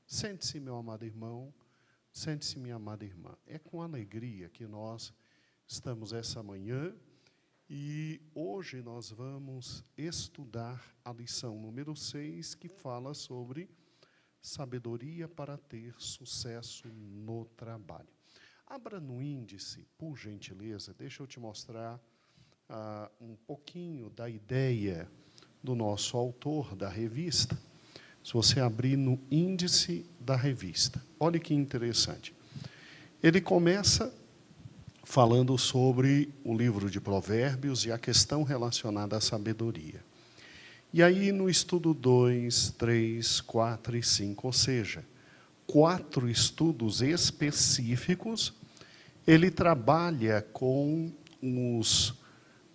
Sente-se, meu amado irmão, sente-se, minha amada irmã. É com alegria que nós estamos essa manhã e hoje nós vamos estudar a lição número 6, que fala sobre sabedoria para ter sucesso no trabalho. Abra no índice, por gentileza, deixa eu te mostrar um pouquinho da ideia do nosso autor da revista. Se você abrir no índice da revista, olha que interessante. Ele começa falando sobre o livro de Provérbios e a questão relacionada à sabedoria. E aí, no estudo 2, 3, 4 e 5, ou seja, 4 estudos específicos, ele trabalha com os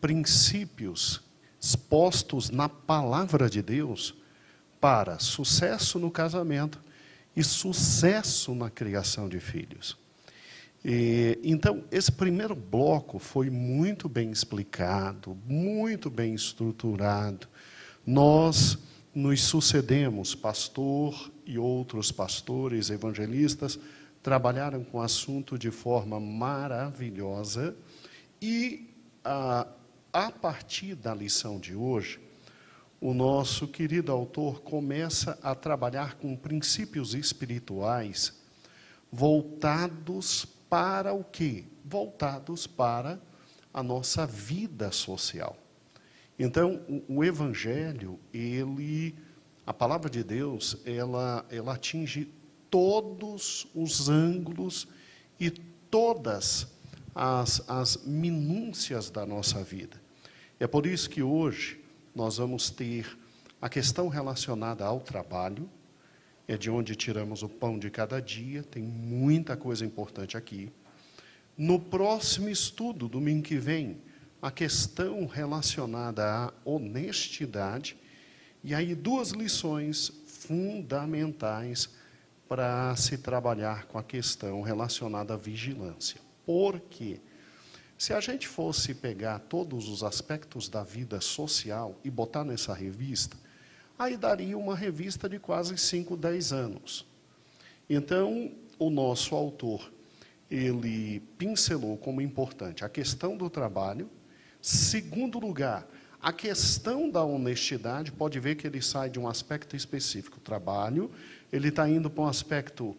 princípios expostos na palavra de Deus para sucesso no casamento e sucesso na criação de filhos. Então, esse primeiro bloco foi muito bem explicado, muito bem estruturado. Nós nos sucedemos, pastor e outros pastores, evangelistas, trabalharam com o assunto de forma maravilhosa e, a partir da lição de hoje, o nosso querido autor começa a trabalhar com princípios espirituais voltados para o quê? Voltados para a nossa vida social. Então, o Evangelho, a palavra de Deus, ela atinge todos os ângulos e todas as minúcias da nossa vida. É por isso que hoje nós vamos ter a questão relacionada ao trabalho, é de onde tiramos o pão de cada dia, tem muita coisa importante aqui. No próximo estudo, domingo que vem, a questão relacionada à honestidade, e aí 2 lições fundamentais para se trabalhar com a questão relacionada à vigilância. Por quê? Se a gente fosse pegar todos os aspectos da vida social e botar nessa revista, aí daria uma revista de quase 5, 10 anos. Então, o nosso autor, ele pincelou como importante a questão do trabalho. Segundo lugar, a questão da honestidade, pode ver que ele sai de um aspecto específico, trabalho, ele está indo para um aspecto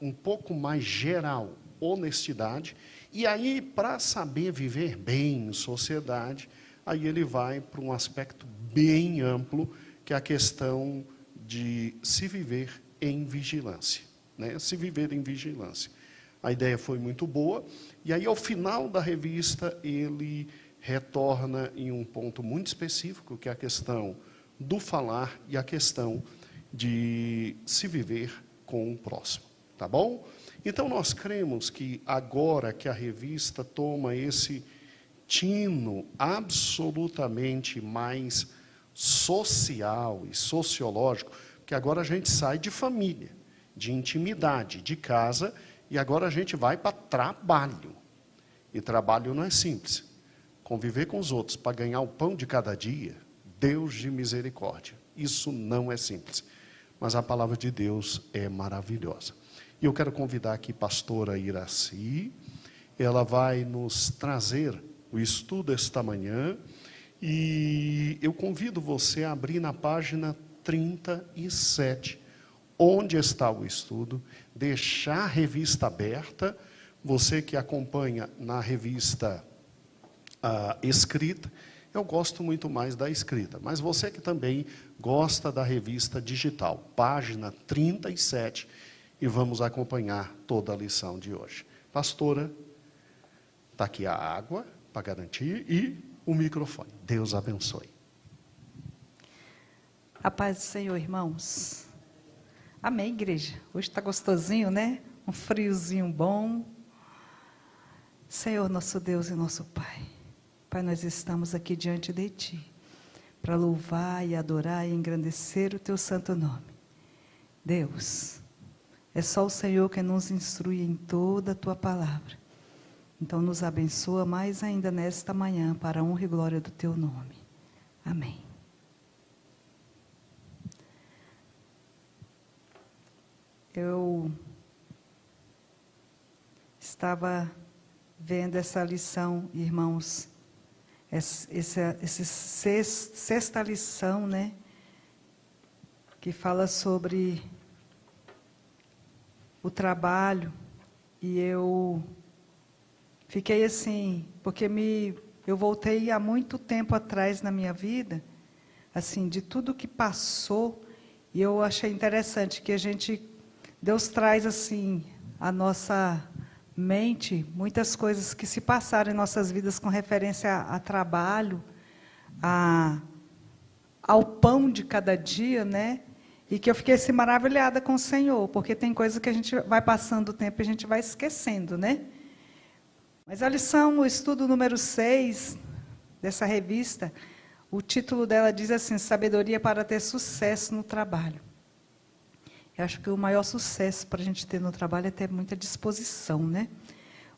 um pouco mais geral, honestidade. E aí, para saber viver bem em sociedade, aí ele vai para um aspecto bem amplo, que é a questão de se viver em vigilância, né? Se viver em vigilância. A ideia foi muito boa, e aí, ao final da revista, ele retorna em um ponto muito específico, que é a questão do falar e a questão de se viver com o próximo. Tá bom? Então, nós cremos que agora que a revista toma esse tino absolutamente mais social e sociológico, que agora a gente sai de família, de intimidade, de casa, e agora a gente vai para trabalho. E trabalho não é simples. Conviver com os outros para ganhar o pão de cada dia, Deus de misericórdia. Isso não é simples. Mas a palavra de Deus é maravilhosa. E eu quero convidar aqui a pastora Iraci, ela vai nos trazer o estudo esta manhã, e eu convido você a abrir na página 37, onde está o estudo, deixar a revista aberta, você que acompanha na revista escrita, eu gosto muito mais da escrita, mas você que também gosta da revista digital, página 37, e vamos acompanhar toda a lição de hoje. Pastora, está aqui a água para garantir e o microfone. Deus abençoe. A paz do Senhor, irmãos. Amém, igreja. Hoje está gostosinho, né? Um friozinho bom. Senhor, nosso Deus e nosso Pai. Pai, nós estamos aqui diante de Ti para louvar e adorar e engrandecer o Teu santo nome. Deus, é só o Senhor que nos instrui em toda a Tua palavra. Então, nos abençoa mais ainda nesta manhã, para a honra e glória do Teu nome. Amém. eu estava vendo essa lição, irmãos, sexta lição, né? Que fala sobre o trabalho, e eu fiquei assim, porque eu voltei há muito tempo atrás na minha vida, assim, de tudo que passou, e eu achei interessante que Deus traz assim a nossa mente muitas coisas que se passaram em nossas vidas com referência a trabalho, ao pão de cada dia, né? E que eu fiquei assim maravilhada com o Senhor, porque tem coisas que a gente vai passando o tempo e a gente vai esquecendo, né? Mas a lição, o estudo número 6 dessa revista, o título dela diz assim: Sabedoria para ter sucesso no trabalho. Eu acho que o maior sucesso para a gente ter no trabalho é ter muita disposição, né?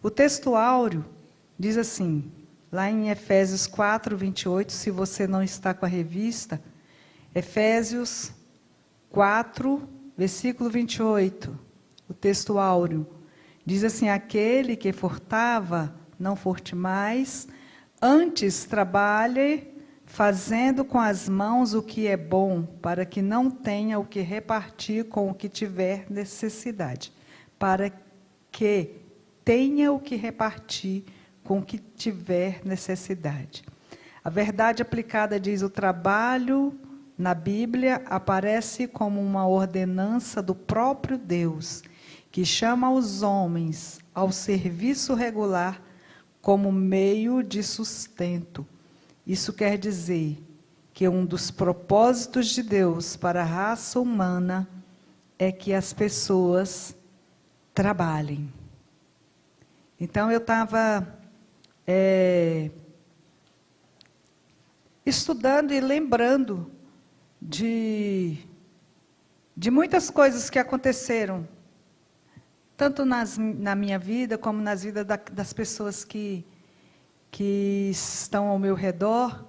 O texto áureo diz assim, lá em Efésios 4, 28, se você não está com a revista, Efésios 4, versículo 28, o texto áureo, diz assim: aquele que furtava, não furte mais, antes trabalhe, fazendo com as mãos o que é bom, para que não tenha o que repartir com o que tiver necessidade. Para que tenha o que repartir com o que tiver necessidade. A verdade aplicada diz: o trabalho na Bíblia aparece como uma ordenança do próprio Deus, que chama os homens ao serviço regular como meio de sustento. Isso quer dizer que um dos propósitos de Deus para a raça humana é que as pessoas trabalhem. Então, eu estava estudando e lembrando de muitas coisas que aconteceram, tanto na minha vida, como nas vidas das pessoas que estão ao meu redor,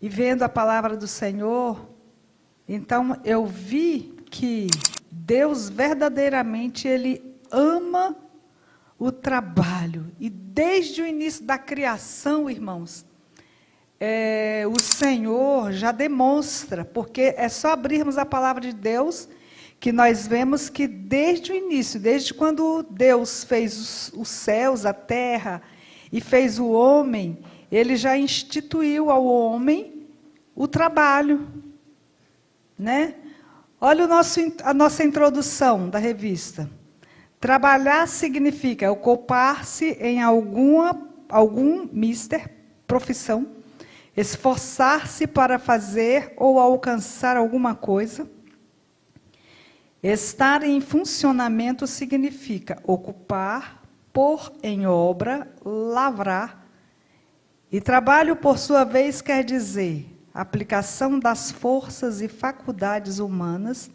e vendo a palavra do Senhor, então eu vi que Deus verdadeiramente Ele ama o trabalho. E desde o início da criação, irmãos, o Senhor já demonstra, porque é só abrirmos a palavra de Deus que nós vemos que desde o início, desde quando Deus fez os céus, a terra, e fez o homem, Ele já instituiu ao homem o trabalho, né? Olha a nossa introdução da revista. Trabalhar significa ocupar-se em algum profissão, esforçar-se para fazer ou alcançar alguma coisa. Estar em funcionamento significa ocupar, pôr em obra, lavrar. E trabalho, por sua vez, quer dizer aplicação das forças e faculdades humanas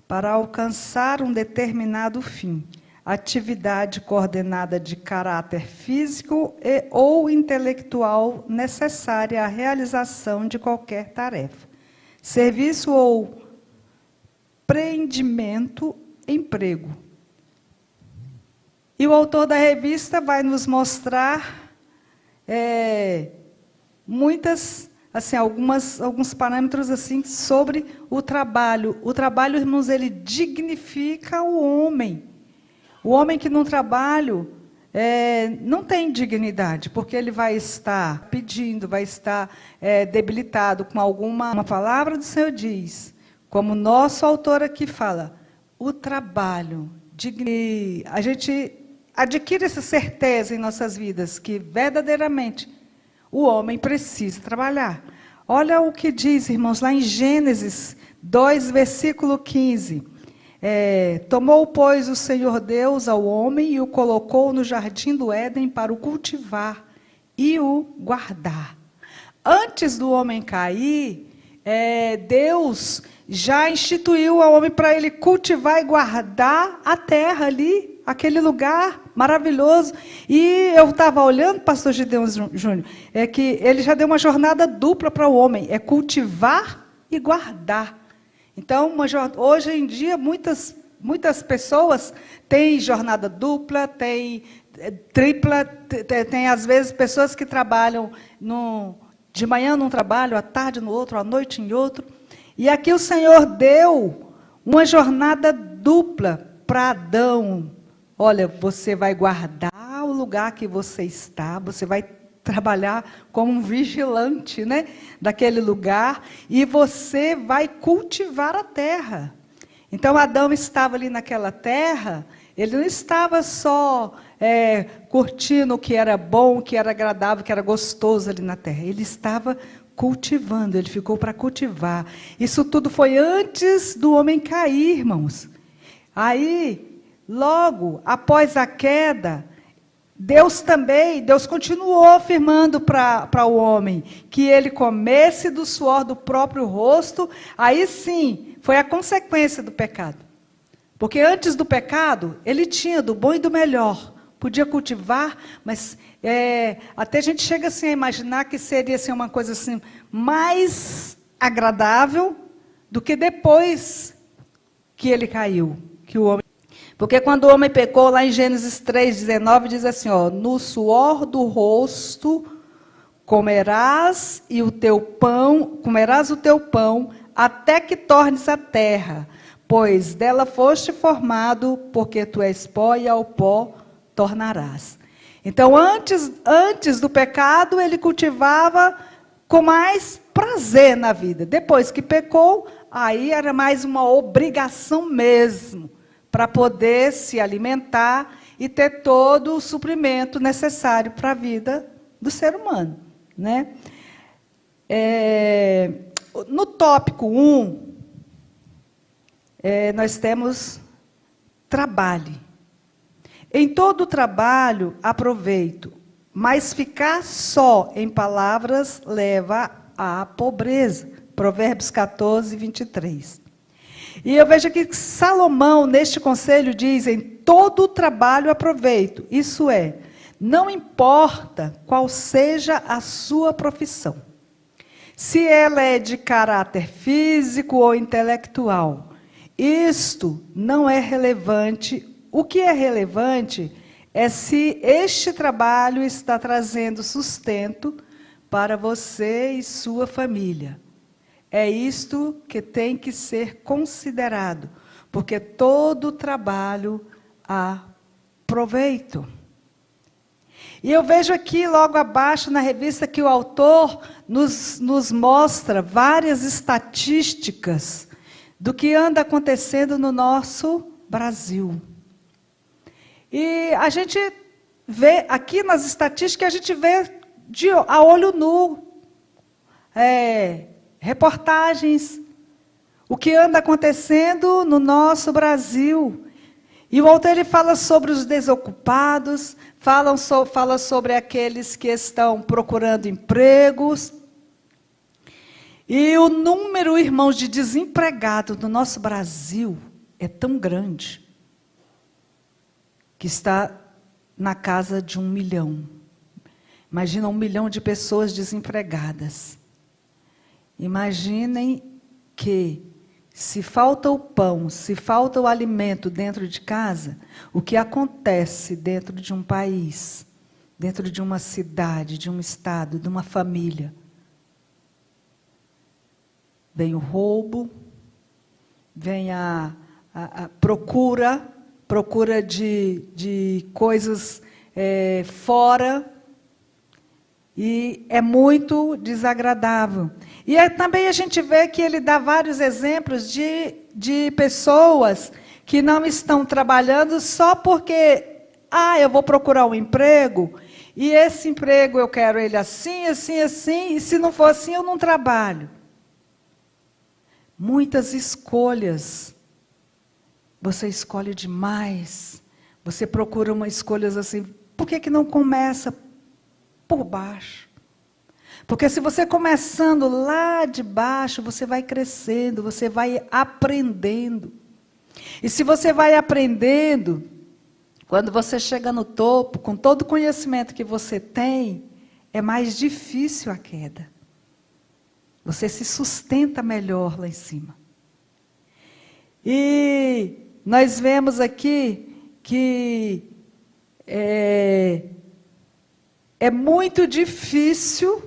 para alcançar um determinado fim, atividade coordenada de caráter físico ou intelectual necessária à realização de qualquer tarefa, serviço ou empreendimento, emprego. E o autor da revista vai nos mostrar alguns parâmetros assim sobre o trabalho. O trabalho, irmãos, ele dignifica o homem. O homem que não trabalha não tem dignidade, porque ele vai estar pedindo, vai estar debilitado com uma palavra do Senhor diz, como nosso autor aqui fala, o trabalho. A gente adquire essa certeza em nossas vidas, que verdadeiramente o homem precisa trabalhar. Olha o que diz, irmãos, lá em Gênesis 2, versículo 15. Tomou, pois, o Senhor Deus ao homem e o colocou no jardim do Éden para o cultivar e o guardar. Antes do homem cair, Deus já instituiu ao homem para ele cultivar e guardar a terra ali, aquele lugar maravilhoso. E eu estava olhando, pastor Gideon Júnior, que ele já deu uma jornada dupla para o homem, cultivar e guardar. Então, hoje em dia, muitas muitas pessoas têm jornada dupla, têm tripla, tem às vezes pessoas que trabalham de manhã num trabalho, à tarde no outro, à noite em outro. E aqui o Senhor deu uma jornada dupla para Adão. Olha, você vai guardar o lugar que você está, você vai trabalhar como um vigilante, né, daquele lugar, e você vai cultivar a terra. Então, Adão estava ali naquela terra, ele não estava só curtindo o que era bom, o que era agradável, o que era gostoso ali na terra. Ele estava cultivando, ele ficou para cultivar. Isso tudo foi antes do homem cair, irmãos. Aí, logo após a queda, Deus continuou afirmando para o homem que ele comesse do suor do próprio rosto. Aí sim, foi a consequência do pecado. Porque antes do pecado, ele tinha do bom e do melhor. Podia cultivar, mas até a gente chega assim, a imaginar que seria assim, uma coisa assim, mais agradável do que depois que ele caiu. Porque quando o homem pecou, lá em Gênesis 3:19, diz assim, ó, no suor do rosto comerás o teu pão, até que tornes a terra, pois dela foste formado, porque tu és pó e ao pó tornarás. Então, antes do pecado, ele cultivava com mais prazer na vida. Depois que pecou, aí era mais uma obrigação mesmo, para poder se alimentar e ter todo o suprimento necessário para a vida do ser humano, né? No tópico 1, nós temos trabalhe. Em todo trabalho, aproveito, mas ficar só em palavras leva à pobreza. Provérbios 14:23. E eu vejo aqui que Salomão, neste conselho, diz, em todo trabalho aproveito. Isso é, não importa qual seja a sua profissão. Se ela é de caráter físico ou intelectual, isto não é relevante. O que é relevante é se este trabalho está trazendo sustento para você e sua família. É isto que tem que ser considerado, porque todo trabalho há proveito. E eu vejo aqui, logo abaixo, na revista, que o autor nos mostra várias estatísticas do que anda acontecendo no nosso Brasil. E a gente vê, aqui nas estatísticas, a gente vê a olho nu, reportagens, o que anda acontecendo no nosso Brasil. E o autor ele fala sobre os desocupados, fala sobre aqueles que estão procurando empregos. E o número, irmãos, de desempregados no nosso Brasil é tão grande, que está na casa de 1 milhão. Imagina 1 milhão de pessoas desempregadas. Imaginem que, se falta o pão, se falta o alimento dentro de casa, o que acontece dentro de um país, dentro de uma cidade, de um estado, de uma família? Vem o roubo, vem a procura de coisas fora, e é muito desagradável. E também a gente vê que ele dá vários exemplos de pessoas que não estão trabalhando só porque, eu vou procurar um emprego, e esse emprego eu quero ele assim, assim, assim, e se não for assim eu não trabalho. Muitas escolhas. Você escolhe demais. Você procura umas escolhas assim. Por que não começa por baixo? Porque se você começando lá de baixo, você vai crescendo, você vai aprendendo. E se você vai aprendendo, quando você chega no topo, com todo o conhecimento que você tem, é mais difícil a queda. Você se sustenta melhor lá em cima. E nós vemos aqui que é muito difícil,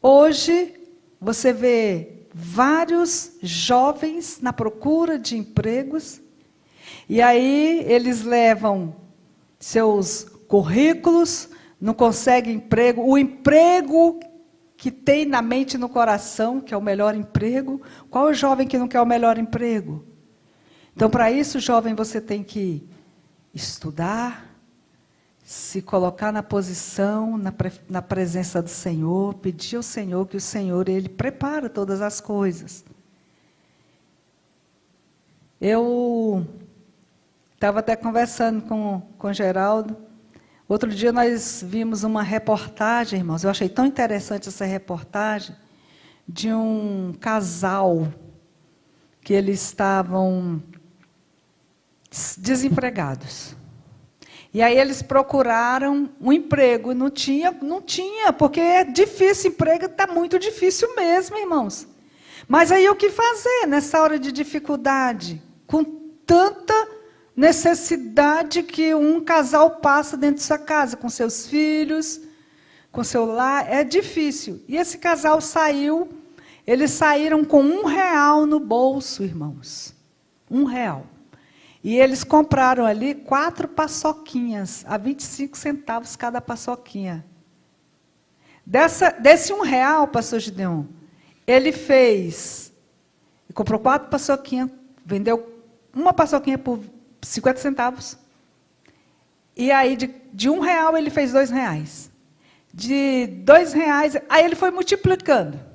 hoje, você vê vários jovens na procura de empregos, e aí eles levam seus currículos, não conseguem emprego, o emprego que tem na mente e no coração, que é o melhor emprego. Qual é o jovem que não quer o melhor emprego? Então, para isso, jovem, você tem que estudar, se colocar na posição, na presença do Senhor, pedir ao Senhor, que o Senhor, Ele prepara todas as coisas. Eu estava até conversando com o Geraldo. Outro dia nós vimos uma reportagem, irmãos, eu achei tão interessante essa reportagem, de um casal, que eles estavam desempregados. E aí eles procuraram um emprego, não tinha, porque é difícil, emprego está muito difícil mesmo, irmãos. Mas aí o que fazer nessa hora de dificuldade? Com tanta necessidade que um casal passa dentro de sua casa, com seus filhos, com seu lar, é difícil. E esse casal saiu, eles saíram com R$1 no bolso, irmãos. R$1. E eles compraram ali 4 paçoquinhas, a 25 centavos cada paçoquinha. Desse R$1, pastor Gideon, ele comprou 4 paçoquinhas, vendeu uma paçoquinha por 50 centavos. E aí, de R$1, ele fez R$2. De R$2, aí ele foi multiplicando.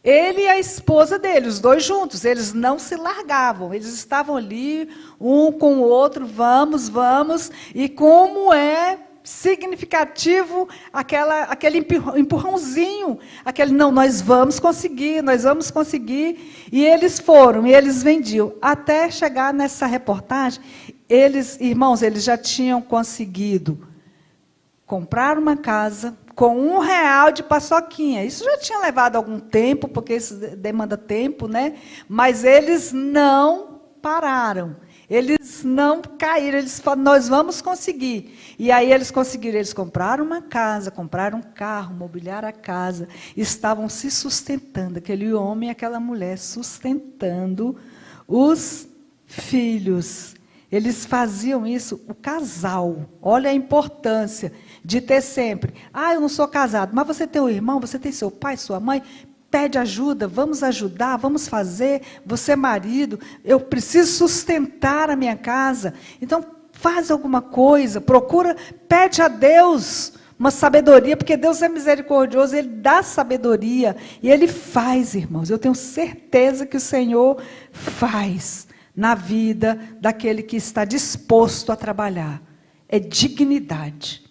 Ele e a esposa dele, os dois juntos, eles não se largavam, eles estavam ali, um com o outro, vamos, e como é significativo aquele empurrãozinho, não, nós vamos conseguir, e eles foram, e eles vendiam, até chegar nessa reportagem, irmãos, eles já tinham conseguido comprar uma casa, com R$1 de paçoquinha. Isso já tinha levado algum tempo, porque isso demanda tempo, né? Mas eles não pararam. Eles não caíram. Eles falaram, nós vamos conseguir. E aí eles conseguiram. Eles compraram uma casa, compraram um carro, mobiliaram a casa. Estavam se sustentando. Aquele homem e aquela mulher sustentando os filhos. Eles faziam isso, o casal. Olha a importância de ter sempre. Eu não sou casado, mas você tem um irmão, você tem seu pai, sua mãe, pede ajuda, vamos ajudar, vamos fazer. Você, marido, eu preciso sustentar a minha casa. Então, faz alguma coisa, procura, pede a Deus uma sabedoria, porque Deus é misericordioso, Ele dá sabedoria. E Ele faz, irmãos. Eu tenho certeza que o Senhor faz na vida daquele que está disposto a trabalhar. É dignidade.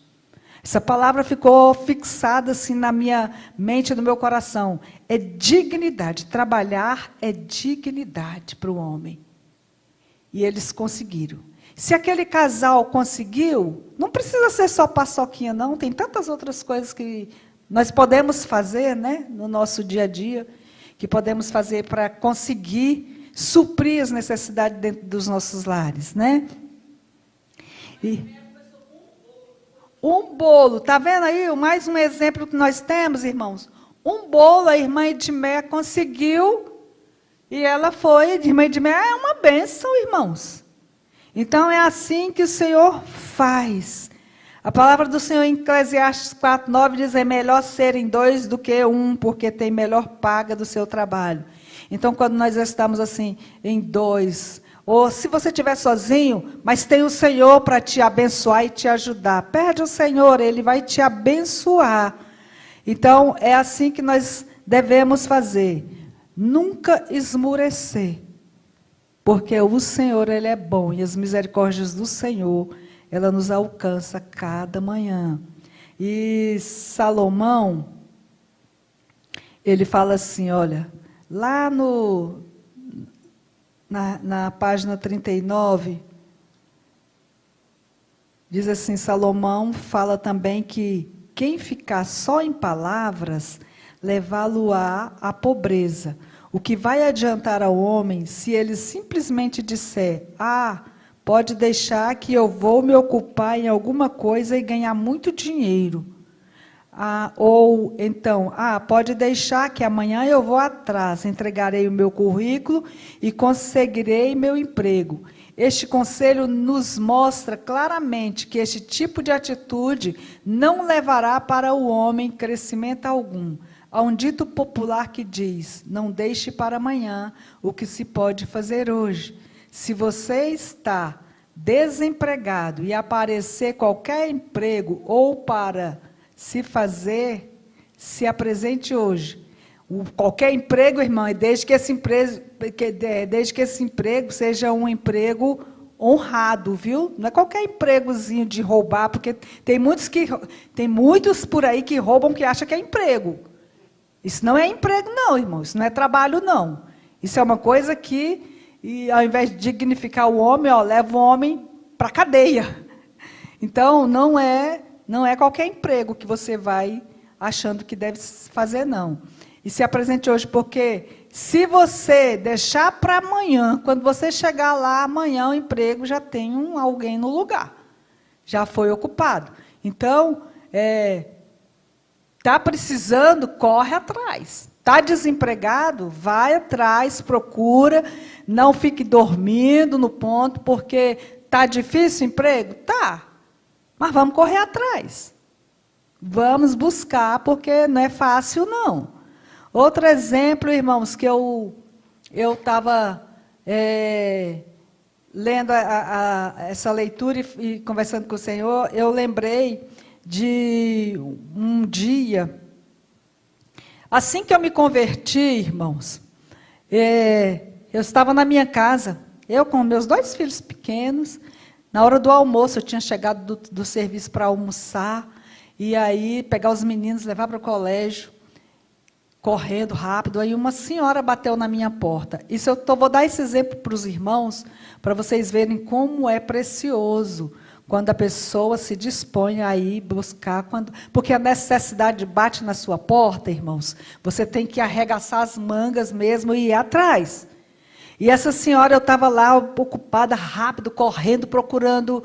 Essa palavra ficou fixada assim na minha mente e no meu coração. É dignidade. Trabalhar é dignidade para o homem. E eles conseguiram. Se aquele casal conseguiu, não precisa ser só paçoquinha, não. Tem tantas outras coisas que nós podemos fazer, né, no nosso dia a dia, que podemos fazer para conseguir suprir as necessidades dentro dos nossos lares, né? E um bolo, tá vendo aí? Mais um exemplo que nós temos, irmãos. Um bolo, a irmã Edmeia conseguiu, e ela foi, irmã Edmeia é uma bênção, irmãos. Então é assim que o Senhor faz. A palavra do Senhor em Eclesiastes 4:9 diz: é melhor serem 2 do que 1, porque tem melhor paga do seu trabalho. Então, quando nós estamos assim, em 2, ou se você estiver sozinho, mas tem o Senhor para te abençoar e te ajudar, pede ao Senhor, Ele vai te abençoar. Então, é assim que nós devemos fazer. Nunca esmurecer, porque o Senhor, Ele é bom, e as misericórdias do Senhor, ela nos alcança cada manhã. E Salomão, ele fala assim, olha, lá na página 39, diz assim, Salomão fala também que quem ficar só em palavras, levá-lo-á à pobreza. O que vai adiantar ao homem se ele simplesmente disser: pode deixar que eu vou me ocupar em alguma coisa e ganhar muito dinheiro. Ou então, pode deixar que amanhã eu vou atrás, entregarei o meu currículo e conseguirei meu emprego. Este conselho nos mostra claramente que este tipo de atitude não levará para o homem crescimento algum. Há um dito popular que diz: não deixe para amanhã o que se pode fazer hoje. Se você está desempregado e aparecer qualquer emprego ou para se fazer, se apresente hoje. Qualquer emprego, irmão, desde que esse emprego seja um emprego honrado, viu? Não é qualquer empregozinho de roubar, porque tem muitos por aí que roubam que acham que é emprego. Isso não é emprego, não, irmão. Isso não é trabalho, não. Isso é uma coisa que, ao invés de dignificar o homem, leva o homem para a cadeia. Então, não é qualquer emprego que você vai achando que deve fazer, não. E se apresente hoje, porque se você deixar para amanhã, quando você chegar lá, amanhã o emprego já tem alguém no lugar. Já foi ocupado. Então, está precisando, corre atrás. Está desempregado, vai atrás, procura, não fique dormindo no ponto, porque está difícil o emprego? Tá. Mas vamos correr atrás. Vamos buscar, porque não é fácil, não. Outro exemplo, irmãos, que eu estava lendo essa leitura e conversando com o Senhor, eu lembrei de um dia, assim que eu me converti, irmãos, eu estava na minha casa, eu com meus 2 filhos pequenos. Na hora do almoço, eu tinha chegado do serviço para almoçar, e aí pegar os meninos, levar para o colégio, correndo rápido. Aí uma senhora bateu na minha porta. Vou dar esse exemplo para os irmãos, para vocês verem como é precioso quando a pessoa se dispõe a ir buscar. Porque a necessidade bate na sua porta, irmãos. Você tem que arregaçar as mangas mesmo e ir atrás. E essa senhora, eu estava lá ocupada, rápido, correndo, procurando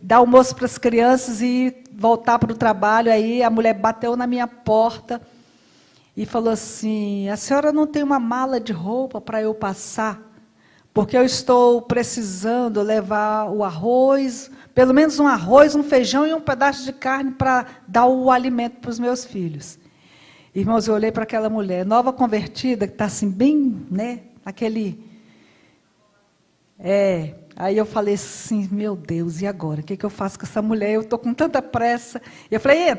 dar almoço para as crianças e voltar para o trabalho. Aí a mulher bateu na minha porta e falou assim: a senhora não tem uma mala de roupa para eu passar? Porque eu estou precisando levar o arroz, pelo menos um arroz, um feijão e um pedaço de carne para dar o alimento para os meus filhos. Irmãos, eu olhei para aquela mulher, nova convertida, que está assim bem, né? Aí eu falei assim: meu Deus, e agora? O que eu faço com essa mulher? Eu estou com tanta pressa. E eu falei: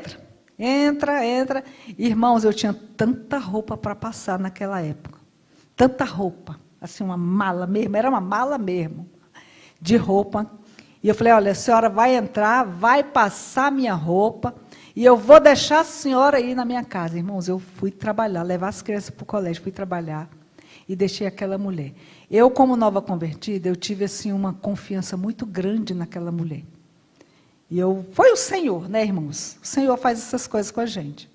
entra. Irmãos, eu tinha tanta roupa para passar naquela época. Tanta roupa. Assim, uma mala mesmo, era uma mala mesmo, de roupa. E eu falei: olha, a senhora vai entrar, vai passar minha roupa, e eu vou deixar a senhora aí na minha casa. Irmãos, eu fui trabalhar, levar as crianças para o colégio, fui trabalhar. E deixei aquela mulher. Eu, como nova convertida, eu tive assim, uma confiança muito grande naquela mulher. Foi o Senhor, né, irmãos? O Senhor faz essas coisas com a gente.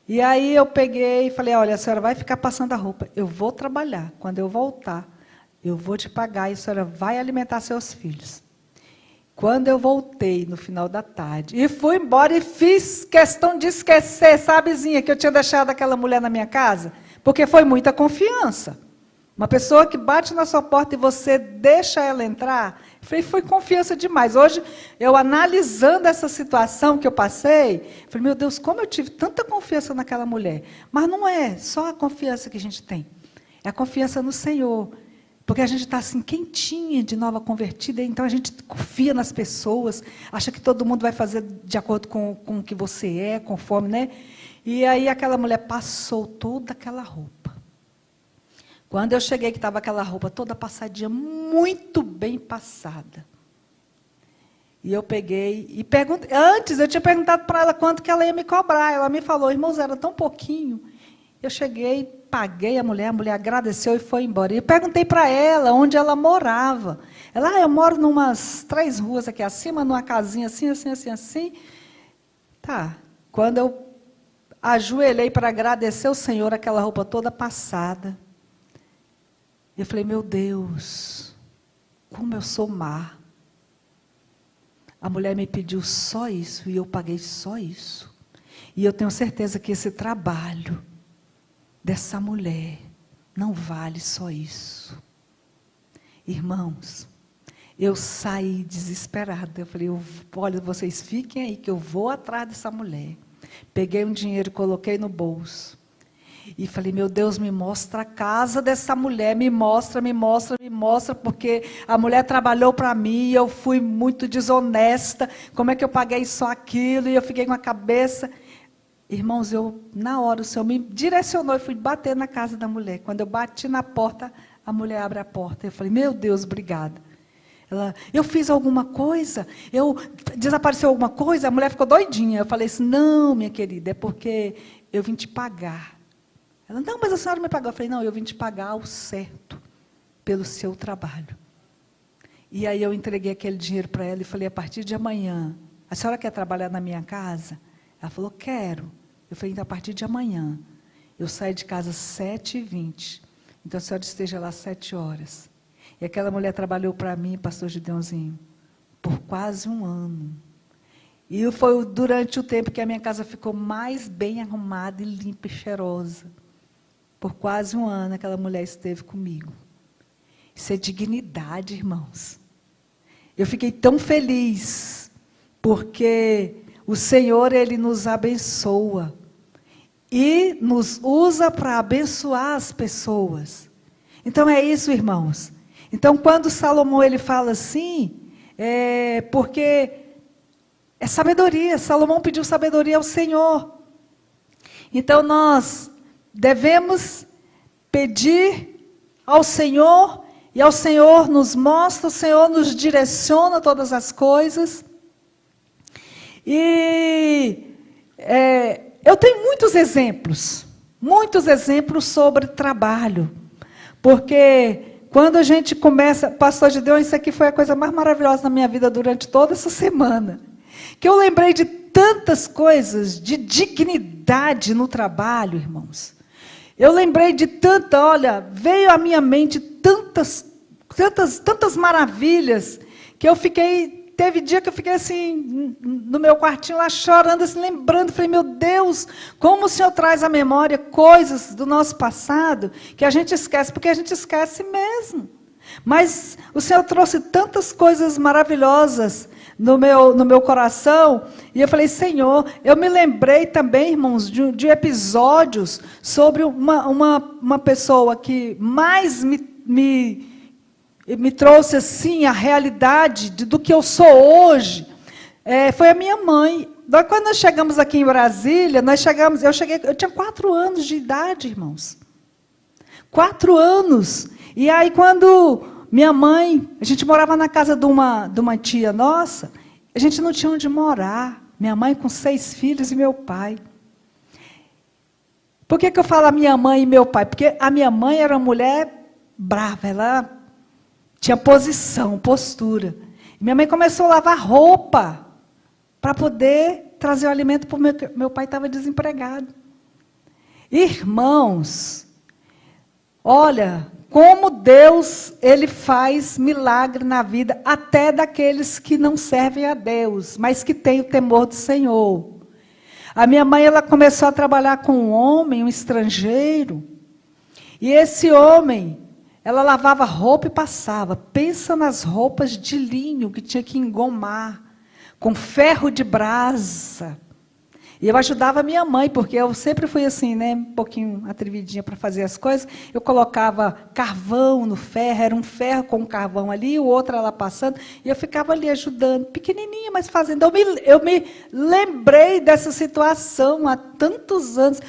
E aí eu peguei e falei: olha, a senhora vai ficar passando a roupa. Eu vou trabalhar. Quando eu voltar, eu vou te pagar e a senhora vai alimentar seus filhos. Quando eu voltei no final da tarde, e fui embora e fiz questão de esquecer, sabezinha, que eu tinha deixado aquela mulher na minha casa, porque foi muita confiança. Uma pessoa que bate na sua porta e você deixa ela entrar, foi confiança demais. Hoje, eu analisando essa situação que eu passei, falei: meu Deus, como eu tive tanta confiança naquela mulher. Mas não é só a confiança que a gente tem, é a confiança no Senhor. Porque a gente está assim, quentinha de nova convertida, então a gente confia nas pessoas, acha que todo mundo vai fazer de acordo com o que você é, conforme, né? E aí aquela mulher passou toda aquela roupa. Quando eu cheguei, que estava aquela roupa toda passadinha, muito bem passada. E eu peguei e perguntei. Antes, eu tinha perguntado para ela quanto que ela ia me cobrar. Ela me falou: irmãos, era tão pouquinho. Eu cheguei, paguei a mulher agradeceu e foi embora. E eu perguntei para ela onde ela morava. Ela: eu moro numas 3 ruas aqui acima, numa casinha assim. Tá. Quando eu ajoelhei para agradecer o Senhor, aquela roupa toda passada. Eu falei, meu Deus, como eu sou má. A mulher me pediu só isso e eu paguei só isso. E eu tenho certeza que esse trabalho dessa mulher não vale só isso. Irmãos, eu saí desesperada. Eu falei, olha, vocês fiquem aí que eu vou atrás dessa mulher. Peguei um dinheiro, coloquei no bolso. E falei, meu Deus, me mostra a casa dessa mulher, me mostra, porque a mulher trabalhou para mim, eu fui muito desonesta, como é que eu paguei só aquilo? E eu fiquei com a cabeça. Irmãos, na hora o Senhor me direcionou e fui bater na casa da mulher. Quando eu bati na porta, a mulher abre a porta. Eu falei, meu Deus, obrigada. Ela, eu fiz alguma coisa? Desapareceu alguma coisa? A mulher ficou doidinha. Eu falei assim, não, minha querida, é porque eu vim te pagar. Ela, não, mas a senhora me pagou. Eu falei, não, eu vim te pagar o certo pelo seu trabalho. E aí eu entreguei aquele dinheiro para ela e falei, a partir de amanhã, a senhora quer trabalhar na minha casa? Ela falou, quero. Eu falei, então a partir de amanhã, eu saio de casa às 7h20. Então a senhora esteja lá às 7 horas. E aquela mulher trabalhou para mim, pastor Gideonzinho, por quase um ano. E foi durante o tempo que a minha casa ficou mais bem arrumada e limpa e cheirosa. Por quase um ano aquela mulher esteve comigo. Isso é dignidade, irmãos. Eu fiquei tão feliz, porque o Senhor, Ele nos abençoa. E nos usa para abençoar as pessoas. Então é isso, irmãos. Então quando Salomão ele fala assim, porque é sabedoria. Salomão pediu sabedoria ao Senhor. Então nós devemos pedir ao Senhor, e ao Senhor nos mostra, o Senhor nos direciona todas as coisas. E eu tenho muitos exemplos sobre trabalho, porque quando a gente começa, pastor Gideon, isso aqui foi a coisa mais maravilhosa na minha vida durante toda essa semana, que eu lembrei de tantas coisas, de dignidade no trabalho, irmãos. Eu lembrei de veio à minha mente tantas maravilhas, que eu fiquei, teve dia que eu fiquei assim, no meu quartinho lá chorando, assim, lembrando, falei, meu Deus, como o Senhor traz à memória coisas do nosso passado, que a gente esquece, porque a gente esquece mesmo. Mas o Senhor trouxe tantas coisas maravilhosas no meu coração, e eu falei, Senhor, eu me lembrei também, irmãos, de episódios sobre uma pessoa que mais me trouxe assim a realidade do que eu sou hoje, foi a minha mãe. Quando nós chegamos aqui em Brasília, eu tinha 4 anos de idade, irmãos. 4 anos. E aí quando minha mãe, a gente morava na casa de uma tia nossa, a gente não tinha onde morar. Minha mãe com 6 filhos e meu pai. Por que eu falo a minha mãe e meu pai? Porque a minha mãe era uma mulher brava, ela tinha postura. E minha mãe começou a lavar roupa para poder trazer o alimento para meu pai estava desempregado. Irmãos, olha, como Deus, Ele faz milagre na vida, até daqueles que não servem a Deus, mas que têm o temor do Senhor. A minha mãe, ela começou a trabalhar com um homem, um estrangeiro, e esse homem, ela lavava roupa e passava. Pensa nas roupas de linho que tinha que engomar, com ferro de brasa. E eu ajudava a minha mãe, porque eu sempre fui assim, né, um pouquinho atrevidinha para fazer as coisas. Eu colocava carvão no ferro, era um ferro com carvão ali, o outro ela passando, e eu ficava ali ajudando, pequenininha, mas fazendo. Eu me lembrei dessa situação há tantos anos,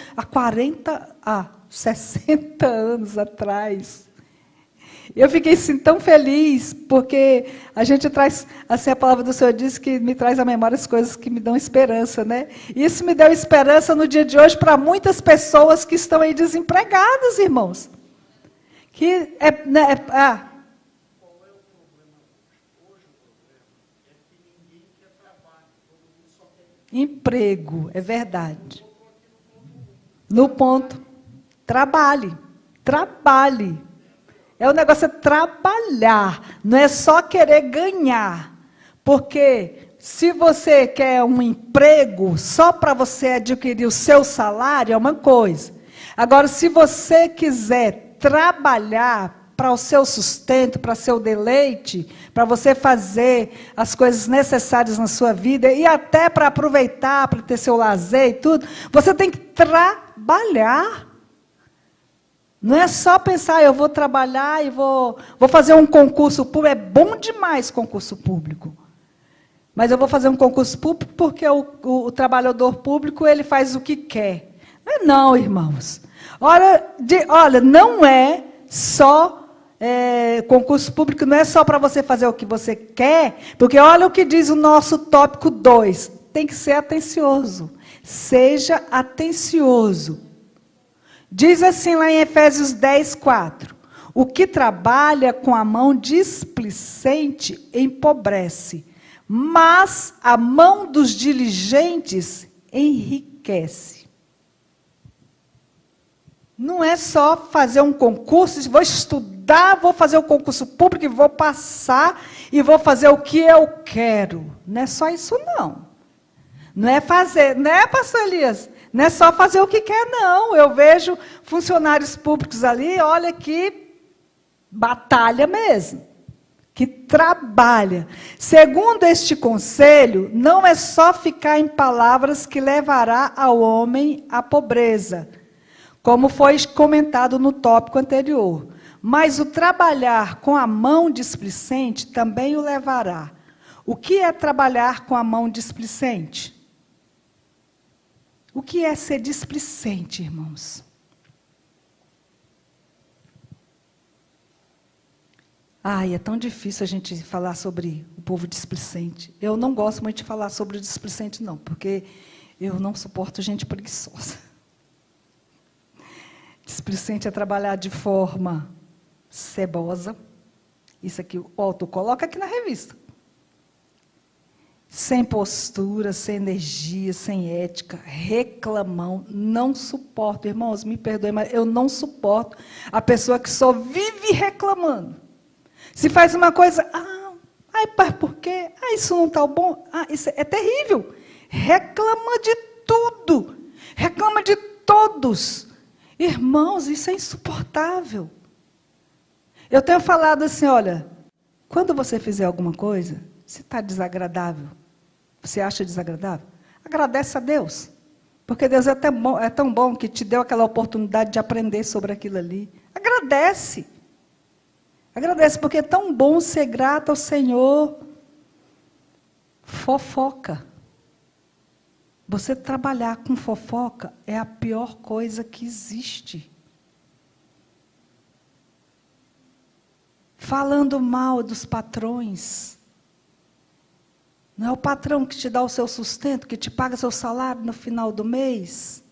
há 60 anos atrás. Eu fiquei assim, tão feliz, porque a gente traz, assim, a palavra do Senhor diz que me traz à memória as coisas que me dão esperança, né? Isso me deu esperança no dia de hoje para muitas pessoas que estão aí desempregadas, irmãos. Qual é o problema hoje? O problema é que ninguém quer trabalho, todo mundo só quer emprego, é verdade. No ponto. Trabalhe. Trabalhe. O negócio é trabalhar. Não é só querer ganhar. Porque se você quer um emprego só para você adquirir o seu salário, é uma coisa. Agora, se você quiser trabalhar para o seu sustento, para seu deleite, para você fazer as coisas necessárias na sua vida e até para aproveitar, para ter seu lazer e tudo, você tem que trabalhar. Não é só pensar, eu vou trabalhar e vou fazer um concurso público. É bom demais concurso público. Mas eu vou fazer um concurso público porque o trabalhador público ele faz o que quer. Não, irmãos. Olha, não é só concurso público, não é só para você fazer o que você quer, porque olha o que diz o nosso tópico 2. Tem que ser atencioso. Seja atencioso. Diz assim lá em Efésios 10, 4. O que trabalha com a mão displicente empobrece, mas a mão dos diligentes enriquece. Não é só fazer um concurso, vou estudar, vou fazer o concurso público e vou passar e vou fazer o que eu quero. Não é só isso, não. Não é fazer, né, pastor Elias? Não é só fazer o que quer, não. Eu vejo funcionários públicos ali, olha que batalha mesmo, que trabalha. Segundo este conselho, não é só ficar em palavras que levará ao homem à pobreza, como foi comentado no tópico anterior, mas o trabalhar com a mão displicente também o levará. O que é trabalhar com a mão displicente? O que é ser displicente, irmãos? Ai, é tão difícil a gente falar sobre o povo displicente. Eu não gosto muito de falar sobre o displicente, não, porque eu não suporto gente preguiçosa. Displicente é trabalhar de forma cebosa. Isso aqui, ó, tu coloca aqui na revista. Sem postura, sem energia, sem ética, reclamão, não suporto. Irmãos, me perdoem, mas eu não suporto a pessoa que só vive reclamando. Se faz uma coisa, ai, pai, por quê? Isso não está bom? Isso é terrível. Reclama de tudo. Reclama de todos. Irmãos, isso é insuportável. Eu tenho falado assim, olha, quando você fizer alguma coisa, se está desagradável, você acha desagradável? Agradece a Deus. Porque Deus é tão bom que te deu aquela oportunidade de aprender sobre aquilo ali. Agradece. Agradece, porque é tão bom ser grato ao Senhor. Fofoca. Você trabalhar com fofoca é a pior coisa que existe. Falando mal dos patrões. Não é o patrão que te dá o seu sustento, que te paga seu salário no final do mês?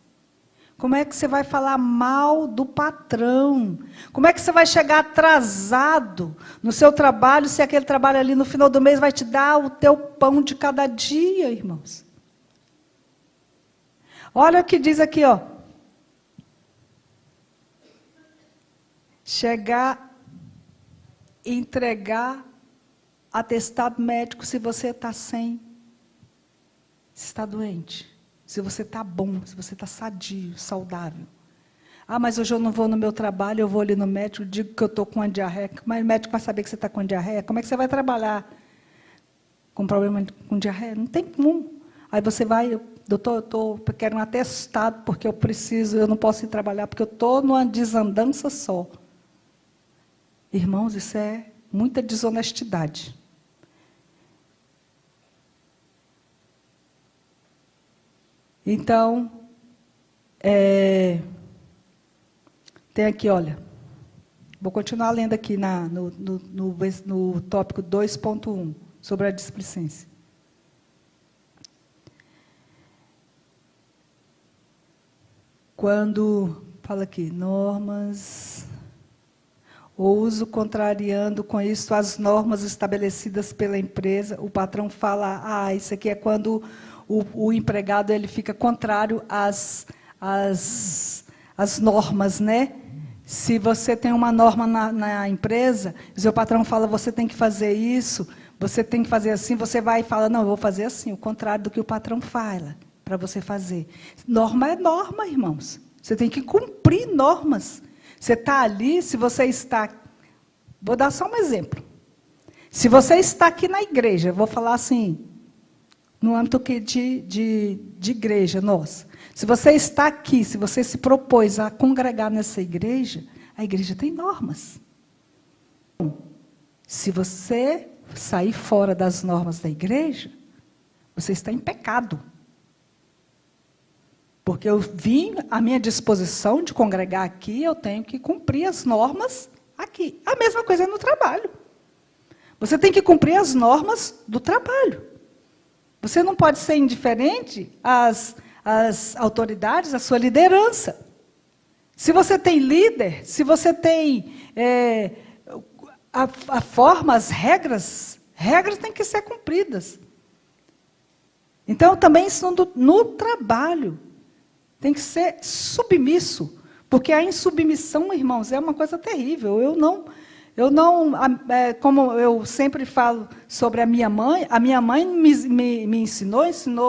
Como é que você vai falar mal do patrão? Como é que você vai chegar atrasado no seu trabalho, se aquele trabalho ali no final do mês vai te dar o teu pão de cada dia, irmãos? Olha o que diz aqui, ó. Chegar, entregar atestado médico se você está se está doente, se você está bom, se você está sadio, saudável. Mas hoje eu não vou no meu trabalho, eu vou ali no médico, digo que eu estou com uma diarreia, mas o médico vai saber que você está com diarreia? Como é que você vai trabalhar com problema com diarreia? Não tem como. Aí você vai, doutor, eu quero um atestado, porque eu não posso ir trabalhar, porque eu estou numa desandança só. Irmãos, isso é muita desonestidade. Então, tem aqui, olha, vou continuar lendo aqui no tópico 2.1, sobre a displicência. Quando, fala aqui, normas, ou uso contrariando com isso as normas estabelecidas pela empresa, o patrão fala, isso aqui é quando o empregado ele fica contrário às as normas, né? Se você tem uma norma na empresa, o seu patrão fala, você tem que fazer isso, você tem que fazer assim, você vai e fala, não, eu vou fazer assim, o contrário do que o patrão fala, para você fazer. Norma é norma, irmãos. Você tem que cumprir normas. Você está ali, se você está... Vou dar só um exemplo. Se você está aqui na igreja, vou falar assim, no âmbito de igreja nossa. Se você está aqui, se você se propôs a congregar nessa igreja, a igreja tem normas. Se você sair fora das normas da igreja, você está em pecado. Porque eu vim à minha disposição de congregar aqui, eu tenho que cumprir as normas aqui. A mesma coisa é no trabalho. Você tem que cumprir as normas do trabalho. Você não pode ser indiferente às autoridades, à sua liderança. Se você tem líder, se você tem a forma, as regras têm que ser cumpridas. Então, também isso no trabalho. Tem que ser submisso. Porque a insubmissão, irmãos, é uma coisa terrível. Como eu sempre falo sobre a minha mãe me ensinou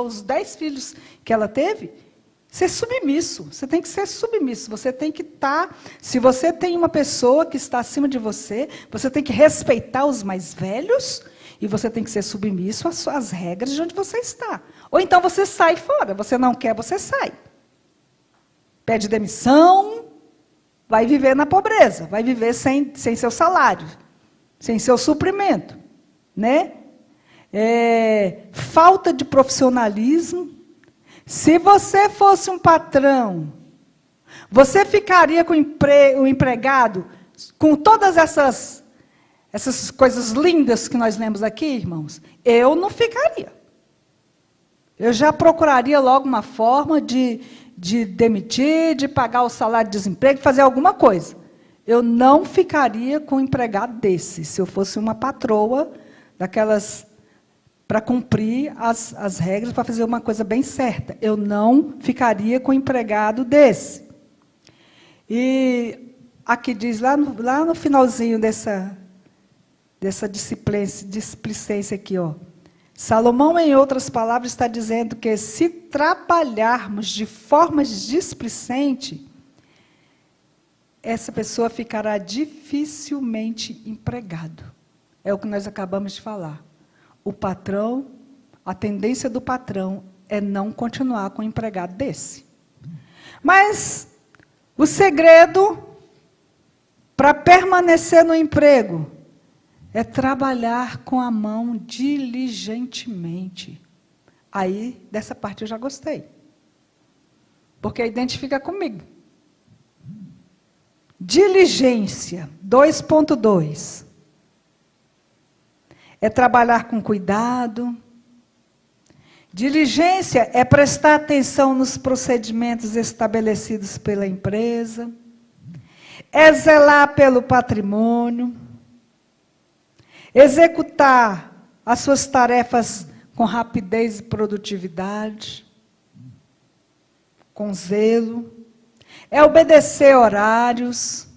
os 10 filhos que ela teve, ser submisso. Você tem que ser submisso. Você tem que estar... Se você tem uma pessoa que está acima de você, você tem que respeitar os mais velhos e você tem que ser submisso às regras de onde você está. Ou então você sai fora. Você não quer, você sai. Pede demissão, vai viver na pobreza, vai viver sem seu salário, sem seu suprimento, né? Falta de profissionalismo. Se você fosse um patrão, você ficaria com o empregado com todas essas coisas lindas que nós lemos aqui, irmãos? Eu não ficaria. Eu já procuraria logo uma forma de demitir, de pagar o salário de desemprego, de fazer alguma coisa. Eu não ficaria com um empregado desse, se eu fosse uma patroa daquelas, para cumprir as regras, para fazer uma coisa bem certa. Eu não ficaria com um empregado desse. E aqui diz, lá no finalzinho dessa displicência aqui, ó. Salomão, em outras palavras, está dizendo que se trabalharmos de forma displicente, essa pessoa ficará dificilmente empregado. É o que nós acabamos de falar. O patrão, a tendência do patrão é não continuar com um empregado desse. Mas o segredo para permanecer no emprego é trabalhar com a mão diligentemente. Aí, dessa parte eu já gostei. Porque identifica comigo. Diligência, 2.2. É trabalhar com cuidado. Diligência é prestar atenção nos procedimentos estabelecidos pela empresa. É zelar pelo patrimônio. Executar as suas tarefas com rapidez e produtividade, com zelo. É obedecer horários,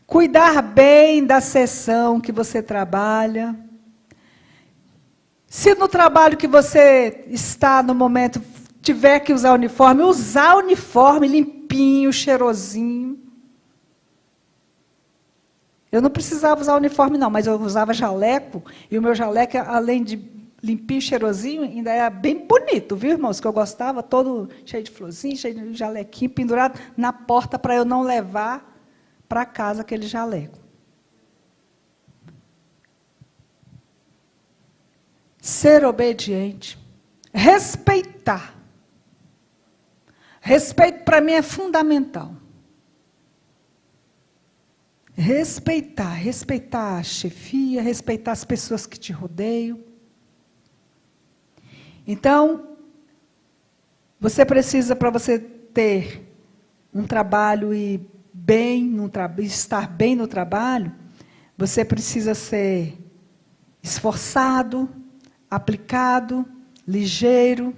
cuidar bem da seção que você trabalha. Se no trabalho que você está no momento tiver que usar uniforme limpinho, cheirosinho. Eu não precisava usar uniforme, não, mas eu usava jaleco, e o meu jaleco, além de limpinho, cheirosinho, ainda era bem bonito, viu, irmãos? Que eu gostava, todo cheio de florzinho, cheio de jalequinho, pendurado na porta para eu não levar para casa aquele jaleco. Ser obediente. Respeitar. Respeito para mim é fundamental. Respeitar a chefia, respeitar as pessoas que te rodeiam. Então, você precisa, para você ter um trabalho e estar bem no trabalho, você precisa ser esforçado, aplicado, ligeiro,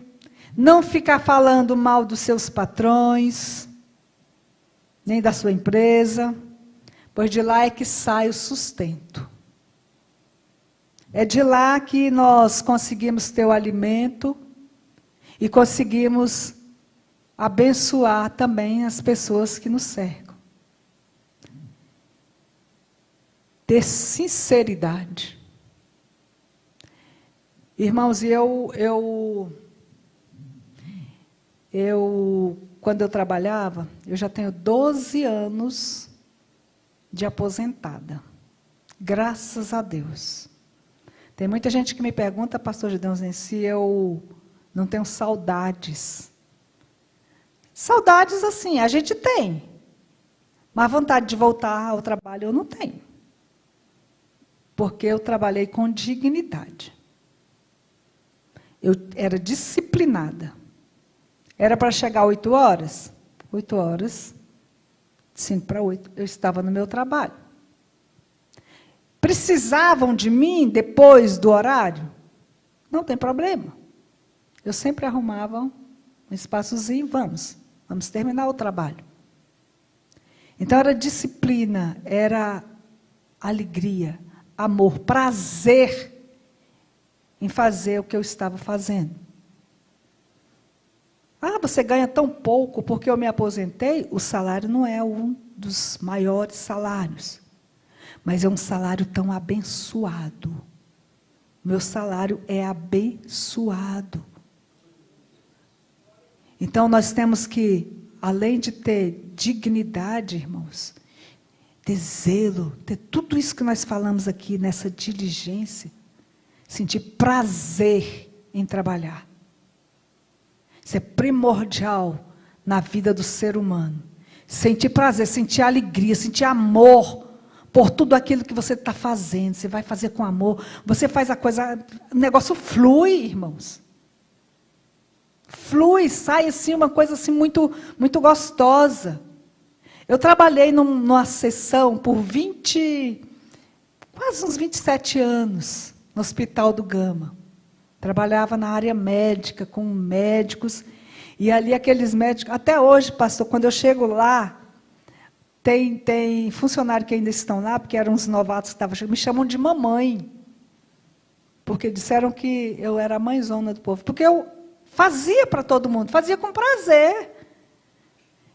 Não ficar falando mal dos seus patrões, nem da sua empresa, pois de lá é que sai o sustento. É de lá que nós conseguimos ter o alimento e conseguimos abençoar também as pessoas que nos cercam. Ter sinceridade. Irmãos, quando eu trabalhava, eu já tenho 12 anos de aposentada. Graças a Deus. Tem muita gente que me pergunta, pastor Gideon, se eu não tenho saudades. Saudades, assim, a gente tem. Mas vontade de voltar ao trabalho eu não tenho. Porque eu trabalhei com dignidade. Eu era disciplinada. Era para chegar 8 horas? 8 horas, 5 para 8, eu estava no meu trabalho. Precisavam de mim depois do horário? Não tem problema. Eu sempre arrumava um espaçozinho, vamos terminar o trabalho. Então era disciplina, era alegria, amor, prazer em fazer o que eu estava fazendo. Ah, você ganha tão pouco porque eu me aposentei? O salário não é um dos maiores salários, mas é um salário tão abençoado. Meu salário é abençoado. Então nós temos que, além de ter dignidade, irmãos, ter zelo, ter tudo isso que nós falamos aqui nessa diligência, sentir prazer em trabalhar. Isso é primordial na vida do ser humano. Sentir prazer, sentir alegria, sentir amor por tudo aquilo que você está fazendo. Você vai fazer com amor. Você faz a coisa, o negócio flui, irmãos. Flui, sai assim uma coisa assim muito, muito gostosa. Eu trabalhei numa sessão por quase uns 27 anos, no Hospital do Gama. Trabalhava na área médica, com médicos, e ali aqueles médicos, até hoje, pastor, quando eu chego lá, tem funcionários que ainda estão lá, porque eram uns novatos que estavam chegando, me chamam de mamãe, porque disseram que eu era a mãezona do povo, porque eu fazia para todo mundo, fazia com prazer,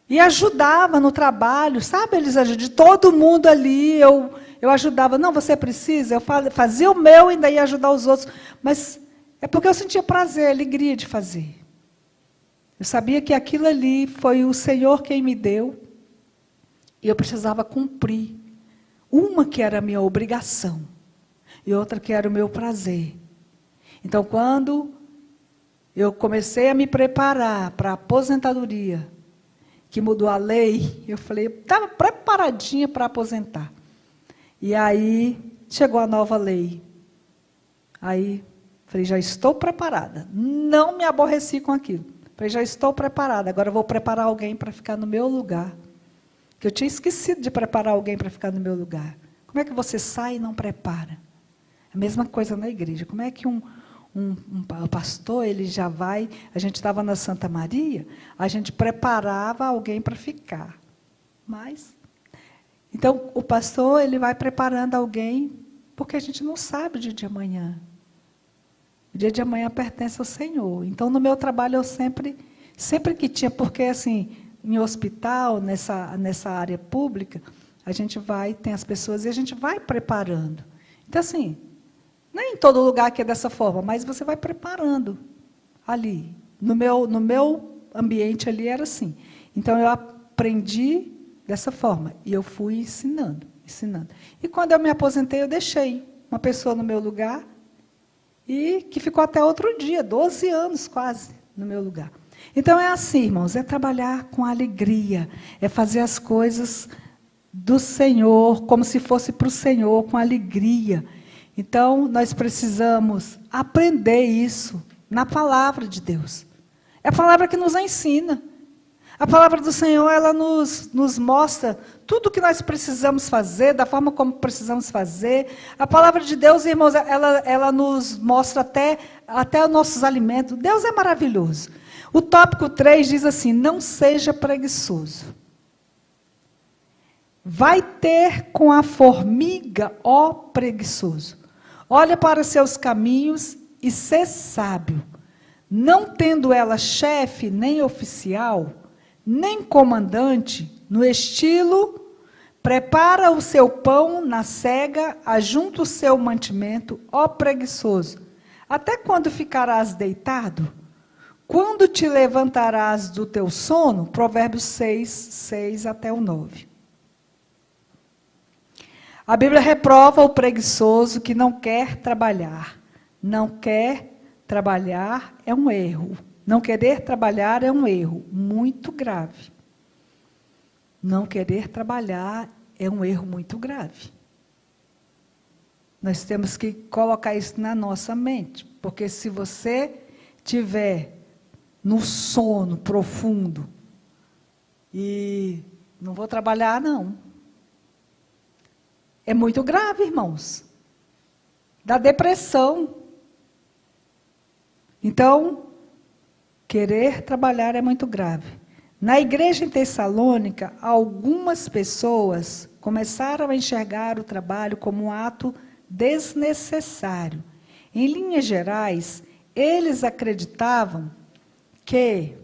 e ajudava no trabalho, sabe, Elisângela, de todo mundo ali, eu ajudava, não, você precisa, eu fazia o meu e ainda ia ajudar os outros, mas é porque eu sentia prazer, alegria de fazer. Eu sabia que aquilo ali foi o Senhor quem me deu, e eu precisava cumprir. Uma que era a minha obrigação, e outra que era o meu prazer. Então, quando eu comecei a me preparar para a aposentadoria, que mudou a lei, eu falei, eu estava preparadinha para aposentar. E aí, chegou a nova lei. Aí, falei, já estou preparada. Não me aborreci com aquilo. Falei, já estou preparada, agora eu vou preparar alguém para ficar no meu lugar. Que eu tinha esquecido de preparar alguém para ficar no meu lugar. Como é que você sai e não prepara? A mesma coisa na igreja. Como é que um pastor, ele já vai... A gente estava na Santa Maria, a gente preparava alguém para ficar. Mas... Então, o pastor, ele vai preparando alguém, porque a gente não sabe o dia de amanhã. O dia de amanhã pertence ao Senhor. Então, no meu trabalho, eu sempre que tinha, porque assim, em hospital, nessa área pública, a gente tem as pessoas e a gente vai preparando. Então, assim, nem em todo lugar que é dessa forma, mas você vai preparando ali. No meu ambiente ali era assim. Então, eu aprendi dessa forma. E eu fui ensinando. E quando eu me aposentei, eu deixei uma pessoa no meu lugar, e que ficou até outro dia, 12 anos quase, no meu lugar. Então é assim, irmãos, é trabalhar com alegria, é fazer as coisas do Senhor, como se fosse para o Senhor, com alegria. Então, nós precisamos aprender isso na palavra de Deus. É a palavra que nos ensina. A palavra do Senhor, ela nos mostra tudo o que nós precisamos fazer, da forma como precisamos fazer. A palavra de Deus, irmãos, ela nos mostra até os nossos alimentos. Deus é maravilhoso. O tópico 3 diz assim: não seja preguiçoso. Vai ter com a formiga, ó preguiçoso. Olha para seus caminhos e sê sábio. Não tendo ela chefe, nem oficial, nem comandante, no estilo, prepara o seu pão na cega, ajunta o seu mantimento, ó preguiçoso. Até quando ficarás deitado? Quando te levantarás do teu sono? Provérbios 6, 6 até o 9. A Bíblia reprova o preguiçoso que não quer trabalhar. Não quer trabalhar é um erro. Não querer trabalhar é um erro muito grave. Não querer trabalhar é um erro muito grave. Nós temos que colocar isso na nossa mente, porque se você tiver no sono profundo e não vou trabalhar, não. É muito grave, irmãos. Dá depressão. Então, querer trabalhar é muito grave. Na igreja em Tessalônica, algumas pessoas começaram a enxergar o trabalho como um ato desnecessário. Em linhas gerais, eles acreditavam que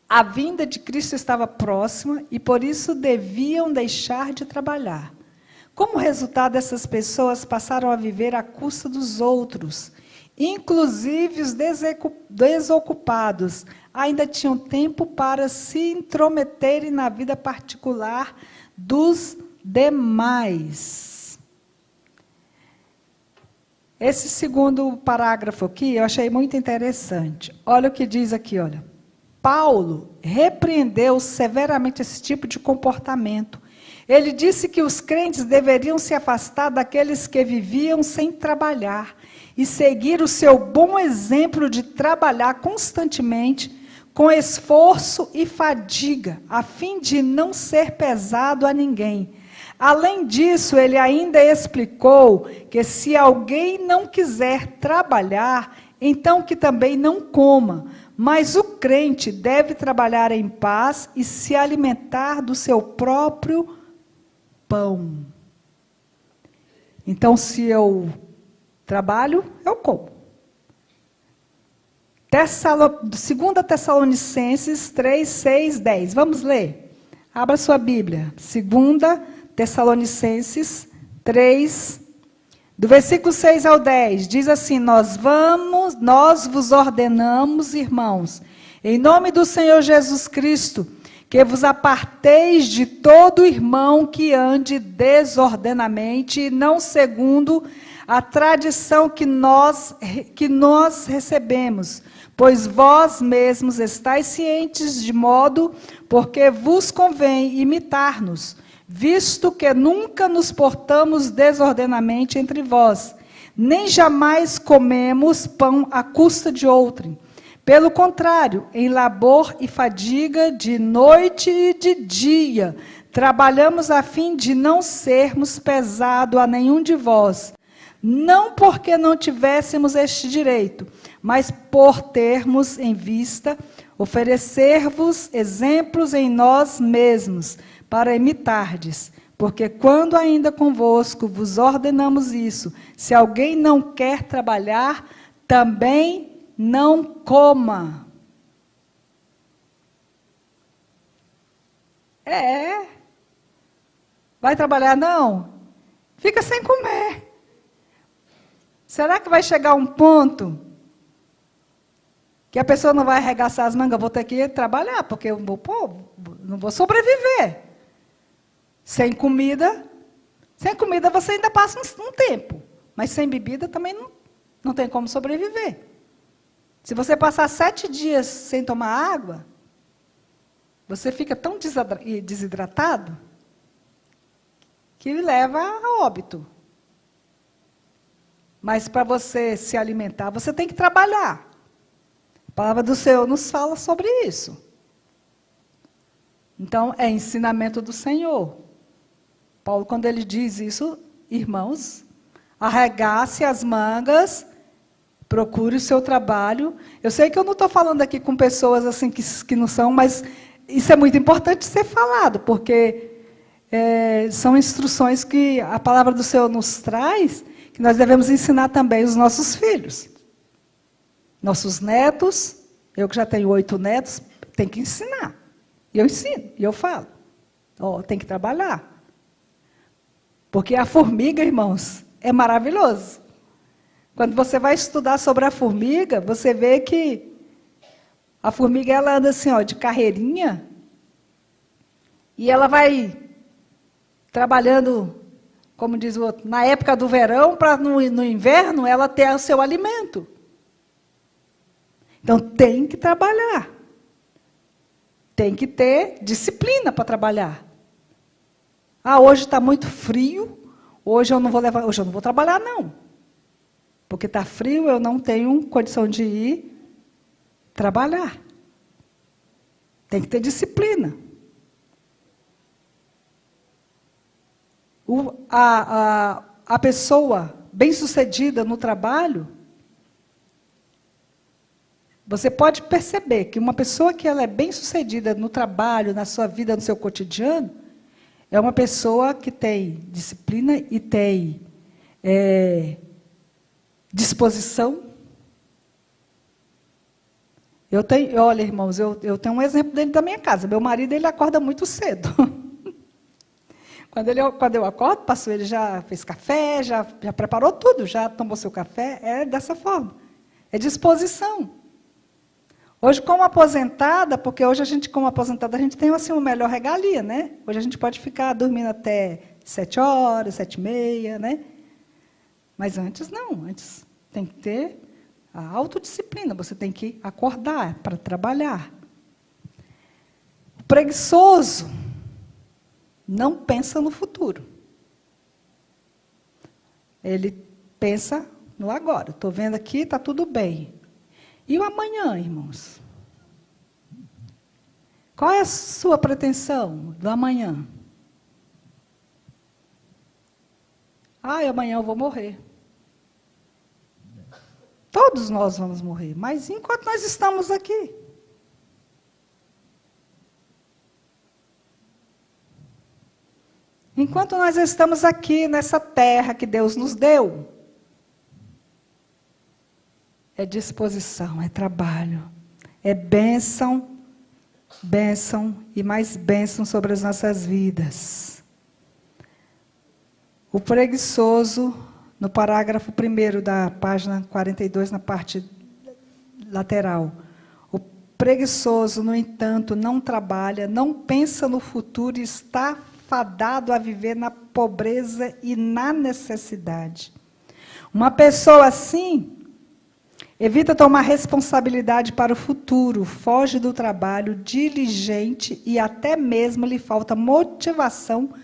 a vinda de Cristo estava próxima e, por isso, deviam deixar de trabalhar. Como resultado, essas pessoas passaram a viver à custa dos outros. Inclusive, os desocupados ainda tinham tempo para se intrometerem na vida particular dos demais. Esse segundo parágrafo aqui, eu achei muito interessante. Olha o que diz aqui, olha. Paulo repreendeu severamente esse tipo de comportamento. Ele disse que os crentes deveriam se afastar daqueles que viviam sem trabalhar e seguir o seu bom exemplo de trabalhar constantemente, com esforço e fadiga, a fim de não ser pesado a ninguém. Além disso, ele ainda explicou que se alguém não quiser trabalhar, então que também não coma. Mas o crente deve trabalhar em paz e se alimentar do seu próprio pão. Então, se eu trabalho, eu como. 2 Tessalonicenses 3, 6, 10. Vamos ler? Abra sua Bíblia. 2 Tessalonicenses 3, do versículo 6 ao 10, diz assim: nós vos ordenamos, irmãos, em nome do Senhor Jesus Cristo, que vos aparteis de todo irmão que ande desordenamente, e não segundo a tradição que nós recebemos, pois vós mesmos estáis cientes de modo, porque vos convém imitar-nos, visto que nunca nos portamos desordenamente entre vós, nem jamais comemos pão à custa de outrem. Pelo contrário, em labor e fadiga, de noite e de dia, trabalhamos a fim de não sermos pesado a nenhum de vós, não porque não tivéssemos este direito, mas por termos em vista oferecer-vos exemplos em nós mesmos, para imitardes, porque quando ainda convosco vos ordenamos isso, se alguém não quer trabalhar, também não coma. Vai trabalhar não? Fica sem comer. Será que vai chegar um ponto que a pessoa não vai arregaçar as mangas? Vou ter que trabalhar, porque eu não vou sobreviver. Sem comida você ainda passa um tempo, mas sem bebida também não tem como sobreviver. Se você passar 7 dias sem tomar água, você fica tão desidratado que leva a óbito. Mas para você se alimentar, você tem que trabalhar. A palavra do Senhor nos fala sobre isso. Então, é ensinamento do Senhor. Paulo, quando ele diz isso, irmãos, arregace as mangas, Procure o seu trabalho. Eu sei que eu não estou falando aqui com pessoas assim que não são, mas isso é muito importante ser falado, porque são instruções que a palavra do Senhor nos traz, que nós devemos ensinar também os nossos filhos. Nossos netos, eu que já tenho 8 netos, tenho que ensinar. E eu ensino, e eu falo. Tem que trabalhar. Porque a formiga, irmãos, é maravilhoso. Quando você vai estudar sobre a formiga, você vê que a formiga ela anda assim, de carreirinha, e ela vai trabalhando, como diz o outro, na época do verão, para no inverno ela ter o seu alimento. Então tem que trabalhar. Tem que ter disciplina para trabalhar. Hoje está muito frio, hoje eu não vou trabalhar, não. Porque está frio, eu não tenho condição de ir trabalhar. Tem que ter disciplina. A pessoa bem-sucedida no trabalho, você pode perceber que uma pessoa que ela é bem-sucedida no trabalho, na sua vida, no seu cotidiano, é uma pessoa que tem disciplina e tem disposição. Olha, irmãos, eu tenho um exemplo dele da minha casa. Meu marido, ele acorda muito cedo. Quando eu acordo, passo, ele já fez café, já preparou tudo, já tomou seu café. É dessa forma. É disposição. Hoje, como aposentada, porque hoje a gente, como aposentada, a gente tem assim, uma melhor regalia, né? Hoje a gente pode ficar dormindo até 7 horas, 7h30, né? Mas antes não, antes tem que ter a autodisciplina, você tem que acordar para trabalhar. O preguiçoso não pensa no futuro. Ele pensa no agora. Estou vendo aqui, está tudo bem. E o amanhã, irmãos? Qual é a sua pretensão do amanhã? Amanhã eu vou morrer. Todos nós vamos morrer, mas enquanto nós estamos aqui. Enquanto nós estamos aqui nessa terra que Deus nos deu, é disposição, é trabalho, é bênção, bênção e mais bênção sobre as nossas vidas. O preguiçoso, no parágrafo 1º da página 42, na parte lateral. O preguiçoso, no entanto, não trabalha, não pensa no futuro e está fadado a viver na pobreza e na necessidade. Uma pessoa assim evita tomar responsabilidade para o futuro, foge do trabalho, diligente e até mesmo lhe falta motivação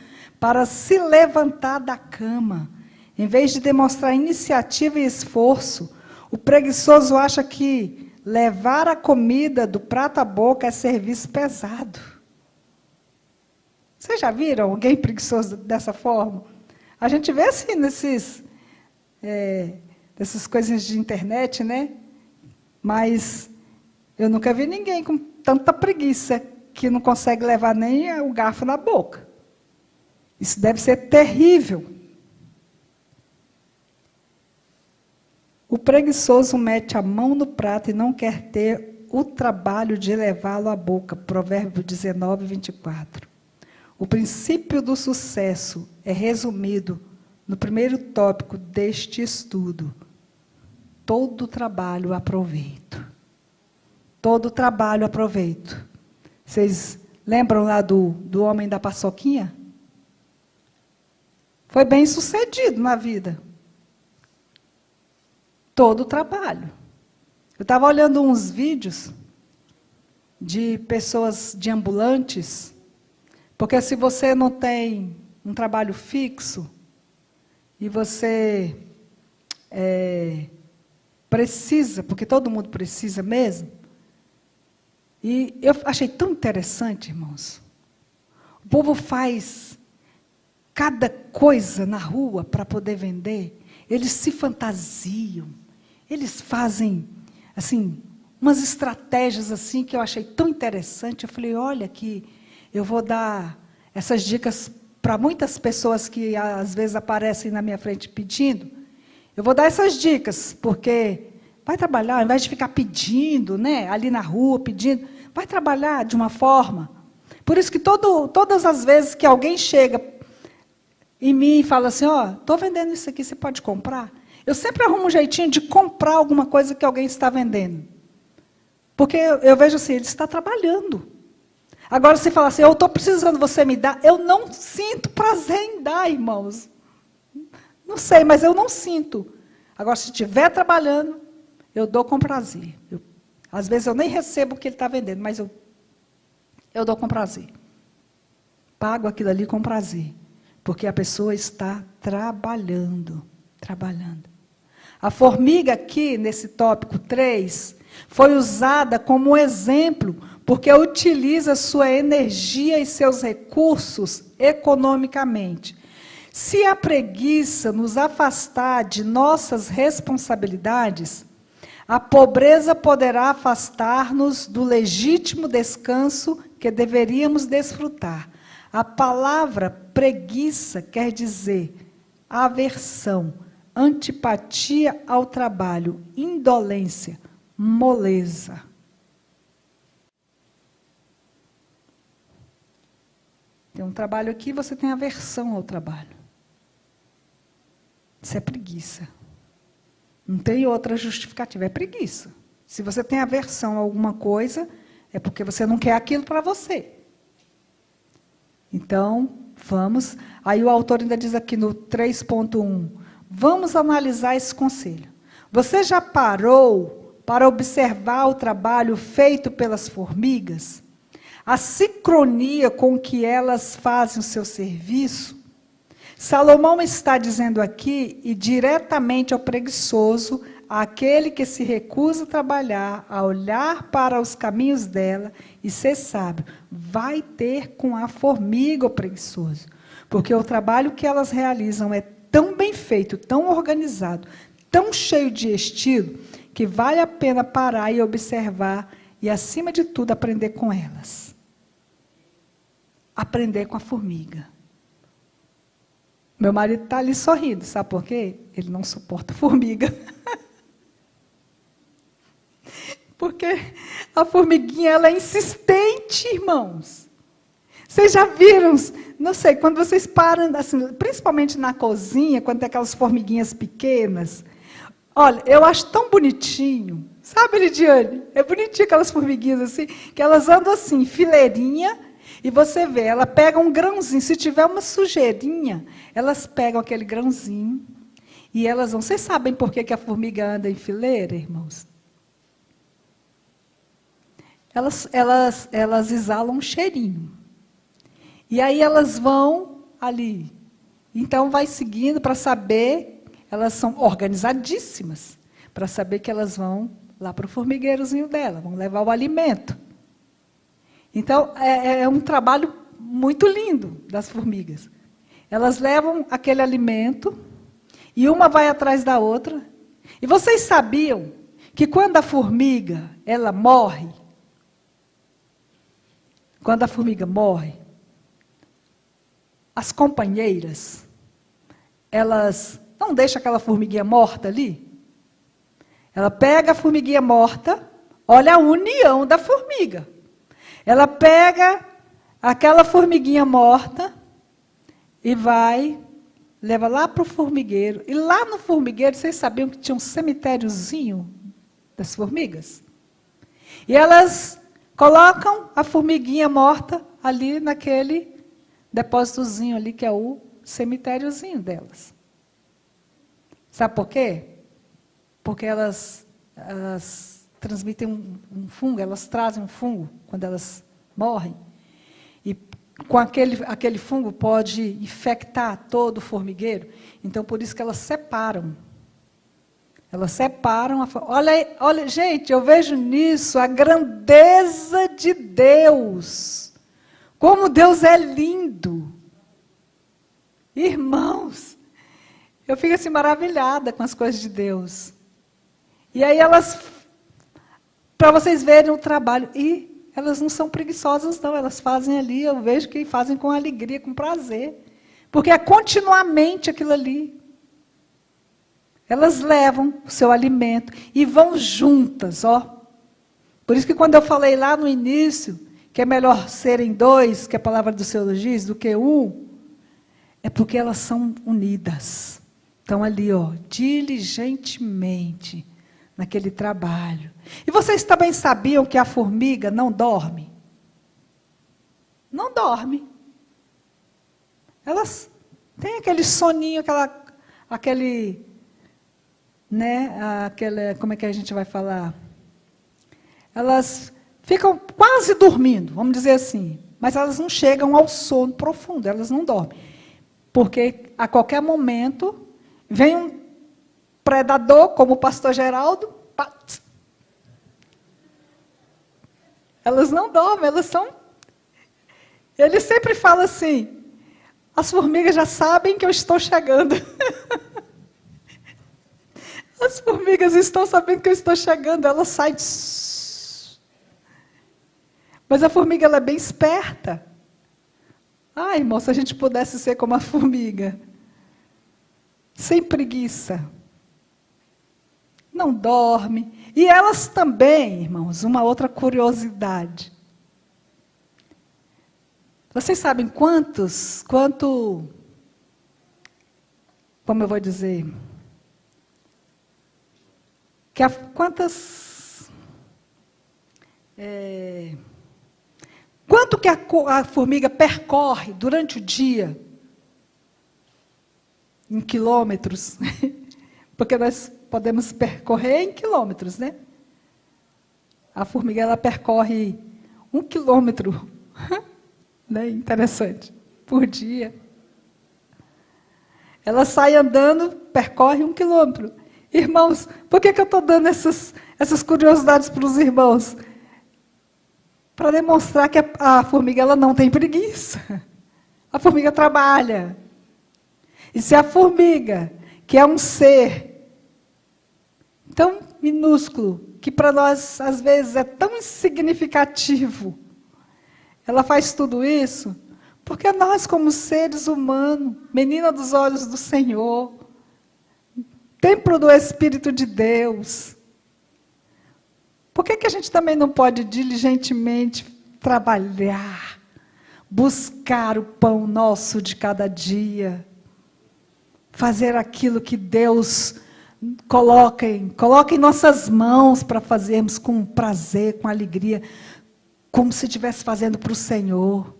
para se levantar da cama. Em vez de demonstrar iniciativa e esforço, o preguiçoso acha que levar a comida do prato à boca é serviço pesado. Vocês já viram alguém preguiçoso dessa forma? A gente vê assim dessas coisas de internet, né? Mas eu nunca vi ninguém com tanta preguiça que não consegue levar nem o garfo na boca. Isso deve ser terrível. O preguiçoso mete a mão no prato e não quer ter o trabalho de levá-lo à boca. Provérbio 19, 24. O princípio do sucesso é resumido no primeiro tópico deste estudo. Todo trabalho aproveito. Todo trabalho aproveito. Vocês lembram lá do homem da paçoquinha? Foi bem sucedido na vida. Todo trabalho. Eu estava olhando uns vídeos de pessoas, de ambulantes, porque se você não tem um trabalho fixo, e você precisa, porque todo mundo precisa mesmo, e eu achei tão interessante, irmãos. O povo faz cada coisa na rua para poder vender. Eles se fantasiam, eles fazem, assim, umas estratégias assim que eu achei tão interessante. Eu falei, olha que eu vou dar essas dicas para muitas pessoas que às vezes aparecem na minha frente pedindo. Eu vou dar essas dicas, porque vai trabalhar, ao invés de ficar pedindo, né, ali na rua, pedindo, vai trabalhar de uma forma. Por isso que todas as vezes que alguém chega em mim e fala assim, estou vendendo isso aqui, você pode comprar? Eu sempre arrumo um jeitinho de comprar alguma coisa que alguém está vendendo. Porque eu vejo assim, ele está trabalhando. Agora, se falar assim, eu estou precisando, você me dá, eu não sinto prazer em dar, irmãos. Não sei, mas eu não sinto. Agora, se estiver trabalhando, eu dou com prazer. Às vezes eu nem recebo o que ele está vendendo, mas eu dou com prazer. Pago aquilo ali com prazer. Porque a pessoa está trabalhando. Trabalhando. A formiga aqui, nesse tópico 3, foi usada como exemplo, porque utiliza sua energia e seus recursos economicamente. Se a preguiça nos afastar de nossas responsabilidades, a pobreza poderá afastar-nos do legítimo descanso que deveríamos desfrutar. A palavra preguiça quer dizer aversão, antipatia ao trabalho, indolência, moleza. Tem um trabalho aqui, você tem aversão ao trabalho. Isso é preguiça. Não tem outra justificativa, é preguiça. Se você tem aversão a alguma coisa, é porque você não quer aquilo para você. Então, vamos. Aí o autor ainda diz aqui no 3.1, vamos analisar esse conselho. Você já parou para observar o trabalho feito pelas formigas? A sincronia com que elas fazem o seu serviço? Salomão está dizendo aqui, e diretamente ao preguiçoso, àquele que se recusa a trabalhar, a olhar para os caminhos dela e ser sábio, vai ter com a formiga o preguiçoso. Porque o trabalho que elas realizam é tão bem feito, tão organizado, tão cheio de estilo, que vale a pena parar e observar e, acima de tudo, aprender com elas. Aprender com a formiga. Meu marido está ali sorrindo, sabe por quê? Ele não suporta formiga. Porque a formiguinha, ela é insistente, irmãos. Vocês já viram, não sei, quando vocês param, assim, principalmente na cozinha, quando tem aquelas formiguinhas pequenas. Olha, eu acho tão bonitinho. Sabe, Lidiane? É bonitinho aquelas formiguinhas assim, que elas andam assim, fileirinha, e você vê, ela pega um grãozinho, se tiver uma sujeirinha, elas pegam aquele grãozinho, e elas vão. Vocês sabem por que a formiga anda em fileira, irmãos? Elas exalam um cheirinho. E aí elas vão ali. Então, vai seguindo para saber, elas são organizadíssimas, para saber que elas vão lá para o formigueirozinho dela, vão levar o alimento. Então, é um trabalho muito lindo das formigas. Elas levam aquele alimento, e uma vai atrás da outra. E vocês sabiam que quando a formiga, ela morre, quando a formiga morre, as companheiras, elas não deixam aquela formiguinha morta ali? Ela pega a formiguinha morta, olha a união da formiga. Ela pega aquela formiguinha morta e leva lá para o formigueiro. E lá no formigueiro, vocês sabiam que tinha um cemitériozinho das formigas? E elas colocam a formiguinha morta ali naquele depósitozinho ali, que é o cemitériozinho delas. Sabe por quê? Porque elas transmitem um fungo, elas trazem um fungo quando elas morrem. E com aquele fungo pode infectar todo o formigueiro. Então, por isso que elas separam. Elas separam. Olha, gente, eu vejo nisso a grandeza de Deus. Como Deus é lindo. Irmãos, eu fico assim maravilhada com as coisas de Deus. E aí elas, para vocês verem o trabalho, e elas não são preguiçosas não, elas fazem ali, eu vejo que fazem com alegria, com prazer, porque é continuamente aquilo ali. Elas levam o seu alimento e vão juntas, ó. Por isso que quando eu falei lá no início, que é melhor serem dois, que a palavra do Senhor diz, do que um, é porque elas são unidas. Estão ali, ó, diligentemente, naquele trabalho. E vocês também sabiam que a formiga não dorme? Não dorme. Elas têm aquele soninho, aquele, né, como é que a gente vai falar? Elas ficam quase dormindo, vamos dizer assim, mas elas não chegam ao sono profundo, elas não dormem. Porque a qualquer momento vem um predador, como o pastor Geraldo, elas não dormem, elas são... Ele sempre fala assim, as formigas já sabem que eu estou chegando. As formigas estão sabendo que eu estou chegando, elas saem... Mas a formiga ela é bem esperta. Ai, irmão, se a gente pudesse ser como a formiga, sem preguiça, não dorme. E elas também, irmãos, uma outra curiosidade. Vocês sabem como eu vou dizer, quanto que a formiga percorre durante o dia? Em quilômetros. Porque nós podemos percorrer em quilômetros, né? A formiga, ela percorre 1 quilômetro. Né? Interessante. Por dia. Ela sai andando, percorre 1 quilômetro. Irmãos, por que eu estou dando essas curiosidades para os irmãos? Para demonstrar que a formiga ela não tem preguiça. A formiga trabalha. E se a formiga, que é um ser tão minúsculo, que para nós, às vezes, é tão insignificativo, ela faz tudo isso, porque nós, como seres humanos, menina dos olhos do Senhor, templo do Espírito de Deus, por que a gente também não pode diligentemente trabalhar, buscar o pão nosso de cada dia, fazer aquilo que Deus coloca em nossas mãos para fazermos com prazer, com alegria, como se estivesse fazendo para o Senhor.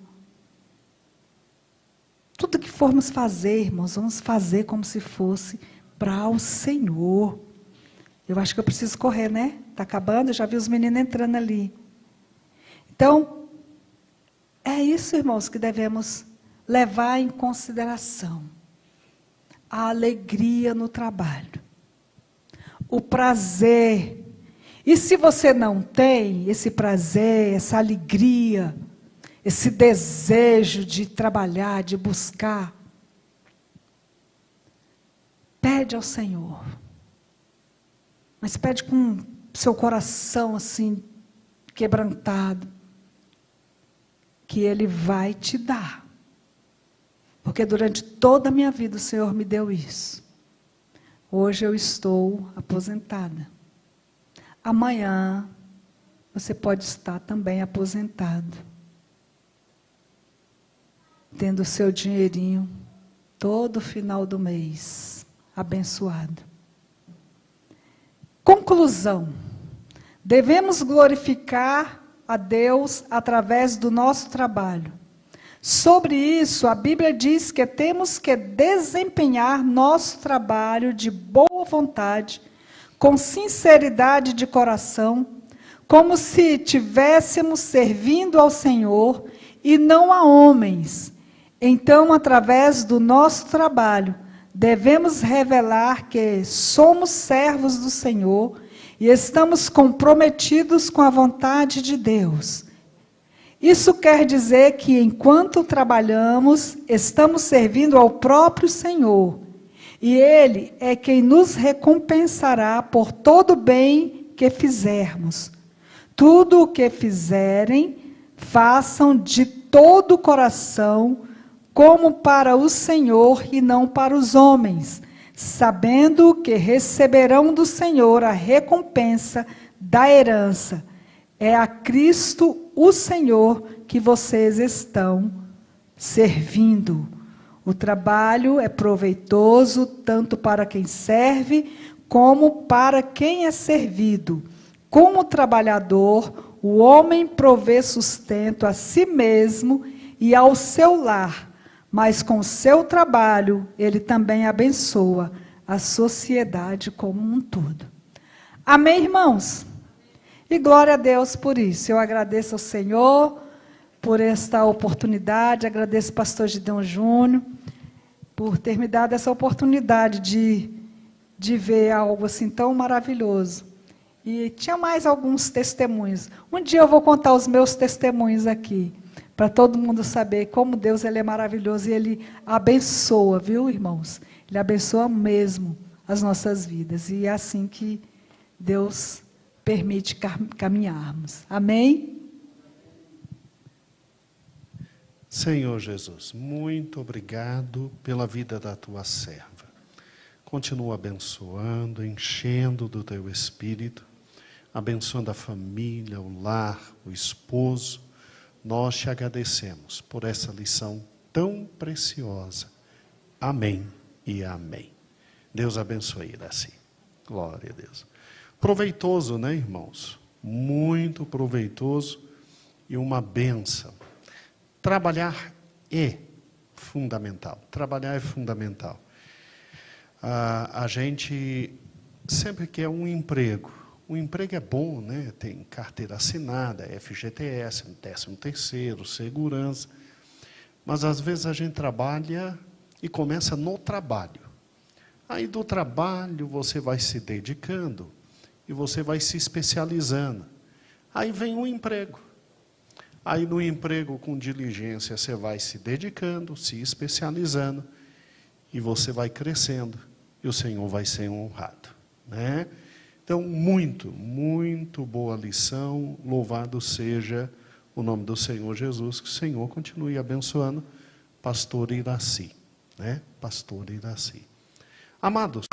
Tudo que formos fazer, irmãos, vamos fazer como se fosse para o Senhor. Eu acho que eu preciso correr, né? Está acabando, eu já vi os meninos entrando ali. Então, é isso, irmãos, que devemos levar em consideração. A alegria no trabalho. O prazer. E se você não tem esse prazer, essa alegria, esse desejo de trabalhar, de buscar, pede ao Senhor. Mas pede com seu coração assim, quebrantado, que Ele vai te dar. Porque durante toda a minha vida o Senhor me deu isso. Hoje eu estou aposentada. Amanhã você pode estar também aposentado. Tendo o seu dinheirinho todo final do mês abençoado. Conclusão. Devemos glorificar a Deus através do nosso trabalho. Sobre isso, a Bíblia diz que temos que desempenhar nosso trabalho de boa vontade, com sinceridade de coração, como se estivéssemos servindo ao Senhor e não a homens. Então, através do nosso trabalho, devemos revelar que somos servos do Senhor e estamos comprometidos com a vontade de Deus. Isso quer dizer que, enquanto trabalhamos, estamos servindo ao próprio Senhor. e Ele é quem nos recompensará por todo o bem que fizermos. Tudo o que fizerem, façam de todo o coração, como para o Senhor e não para os homens, sabendo que receberão do Senhor a recompensa da herança. É a Cristo, o Senhor, que vocês estão servindo. O trabalho é proveitoso tanto para quem serve, como para quem é servido. Como trabalhador, o homem provê sustento a si mesmo e ao seu lar, mas com seu trabalho ele também abençoa a sociedade como um todo. Amém, irmãos? E glória a Deus por isso. Eu agradeço ao Senhor por esta oportunidade, agradeço ao pastor Gideon Júnior por ter me dado essa oportunidade de ver algo assim tão maravilhoso. E tinha mais alguns testemunhos. Um dia eu vou contar os meus testemunhos aqui, para todo mundo saber como Deus ele é maravilhoso e Ele abençoa, viu, irmãos? Ele abençoa mesmo as nossas vidas. E é assim que Deus permite caminharmos. Amém? Senhor Jesus, muito obrigado pela vida da tua serva. Continua abençoando, enchendo do teu Espírito, abençoando a família, o lar, o esposo. Nós te agradecemos por essa lição tão preciosa. Amém e amém. Deus abençoe, Iraci. Glória a Deus. Proveitoso, né, irmãos? Muito proveitoso e uma bênção. Trabalhar é fundamental. Trabalhar é fundamental. A gente sempre quer um emprego. O emprego é bom, né? Tem carteira assinada, FGTS, 13º, segurança. Mas às vezes a gente trabalha e começa no trabalho. Aí do trabalho você vai se dedicando e você vai se especializando. Aí vem um emprego. Aí no emprego com diligência você vai se dedicando, se especializando e você vai crescendo e o Senhor vai ser honrado, né? Então, muito, muito boa lição. Louvado seja o nome do Senhor Jesus, que o Senhor continue abençoando pastor Iraci, né? Pastor Iraci. Amados,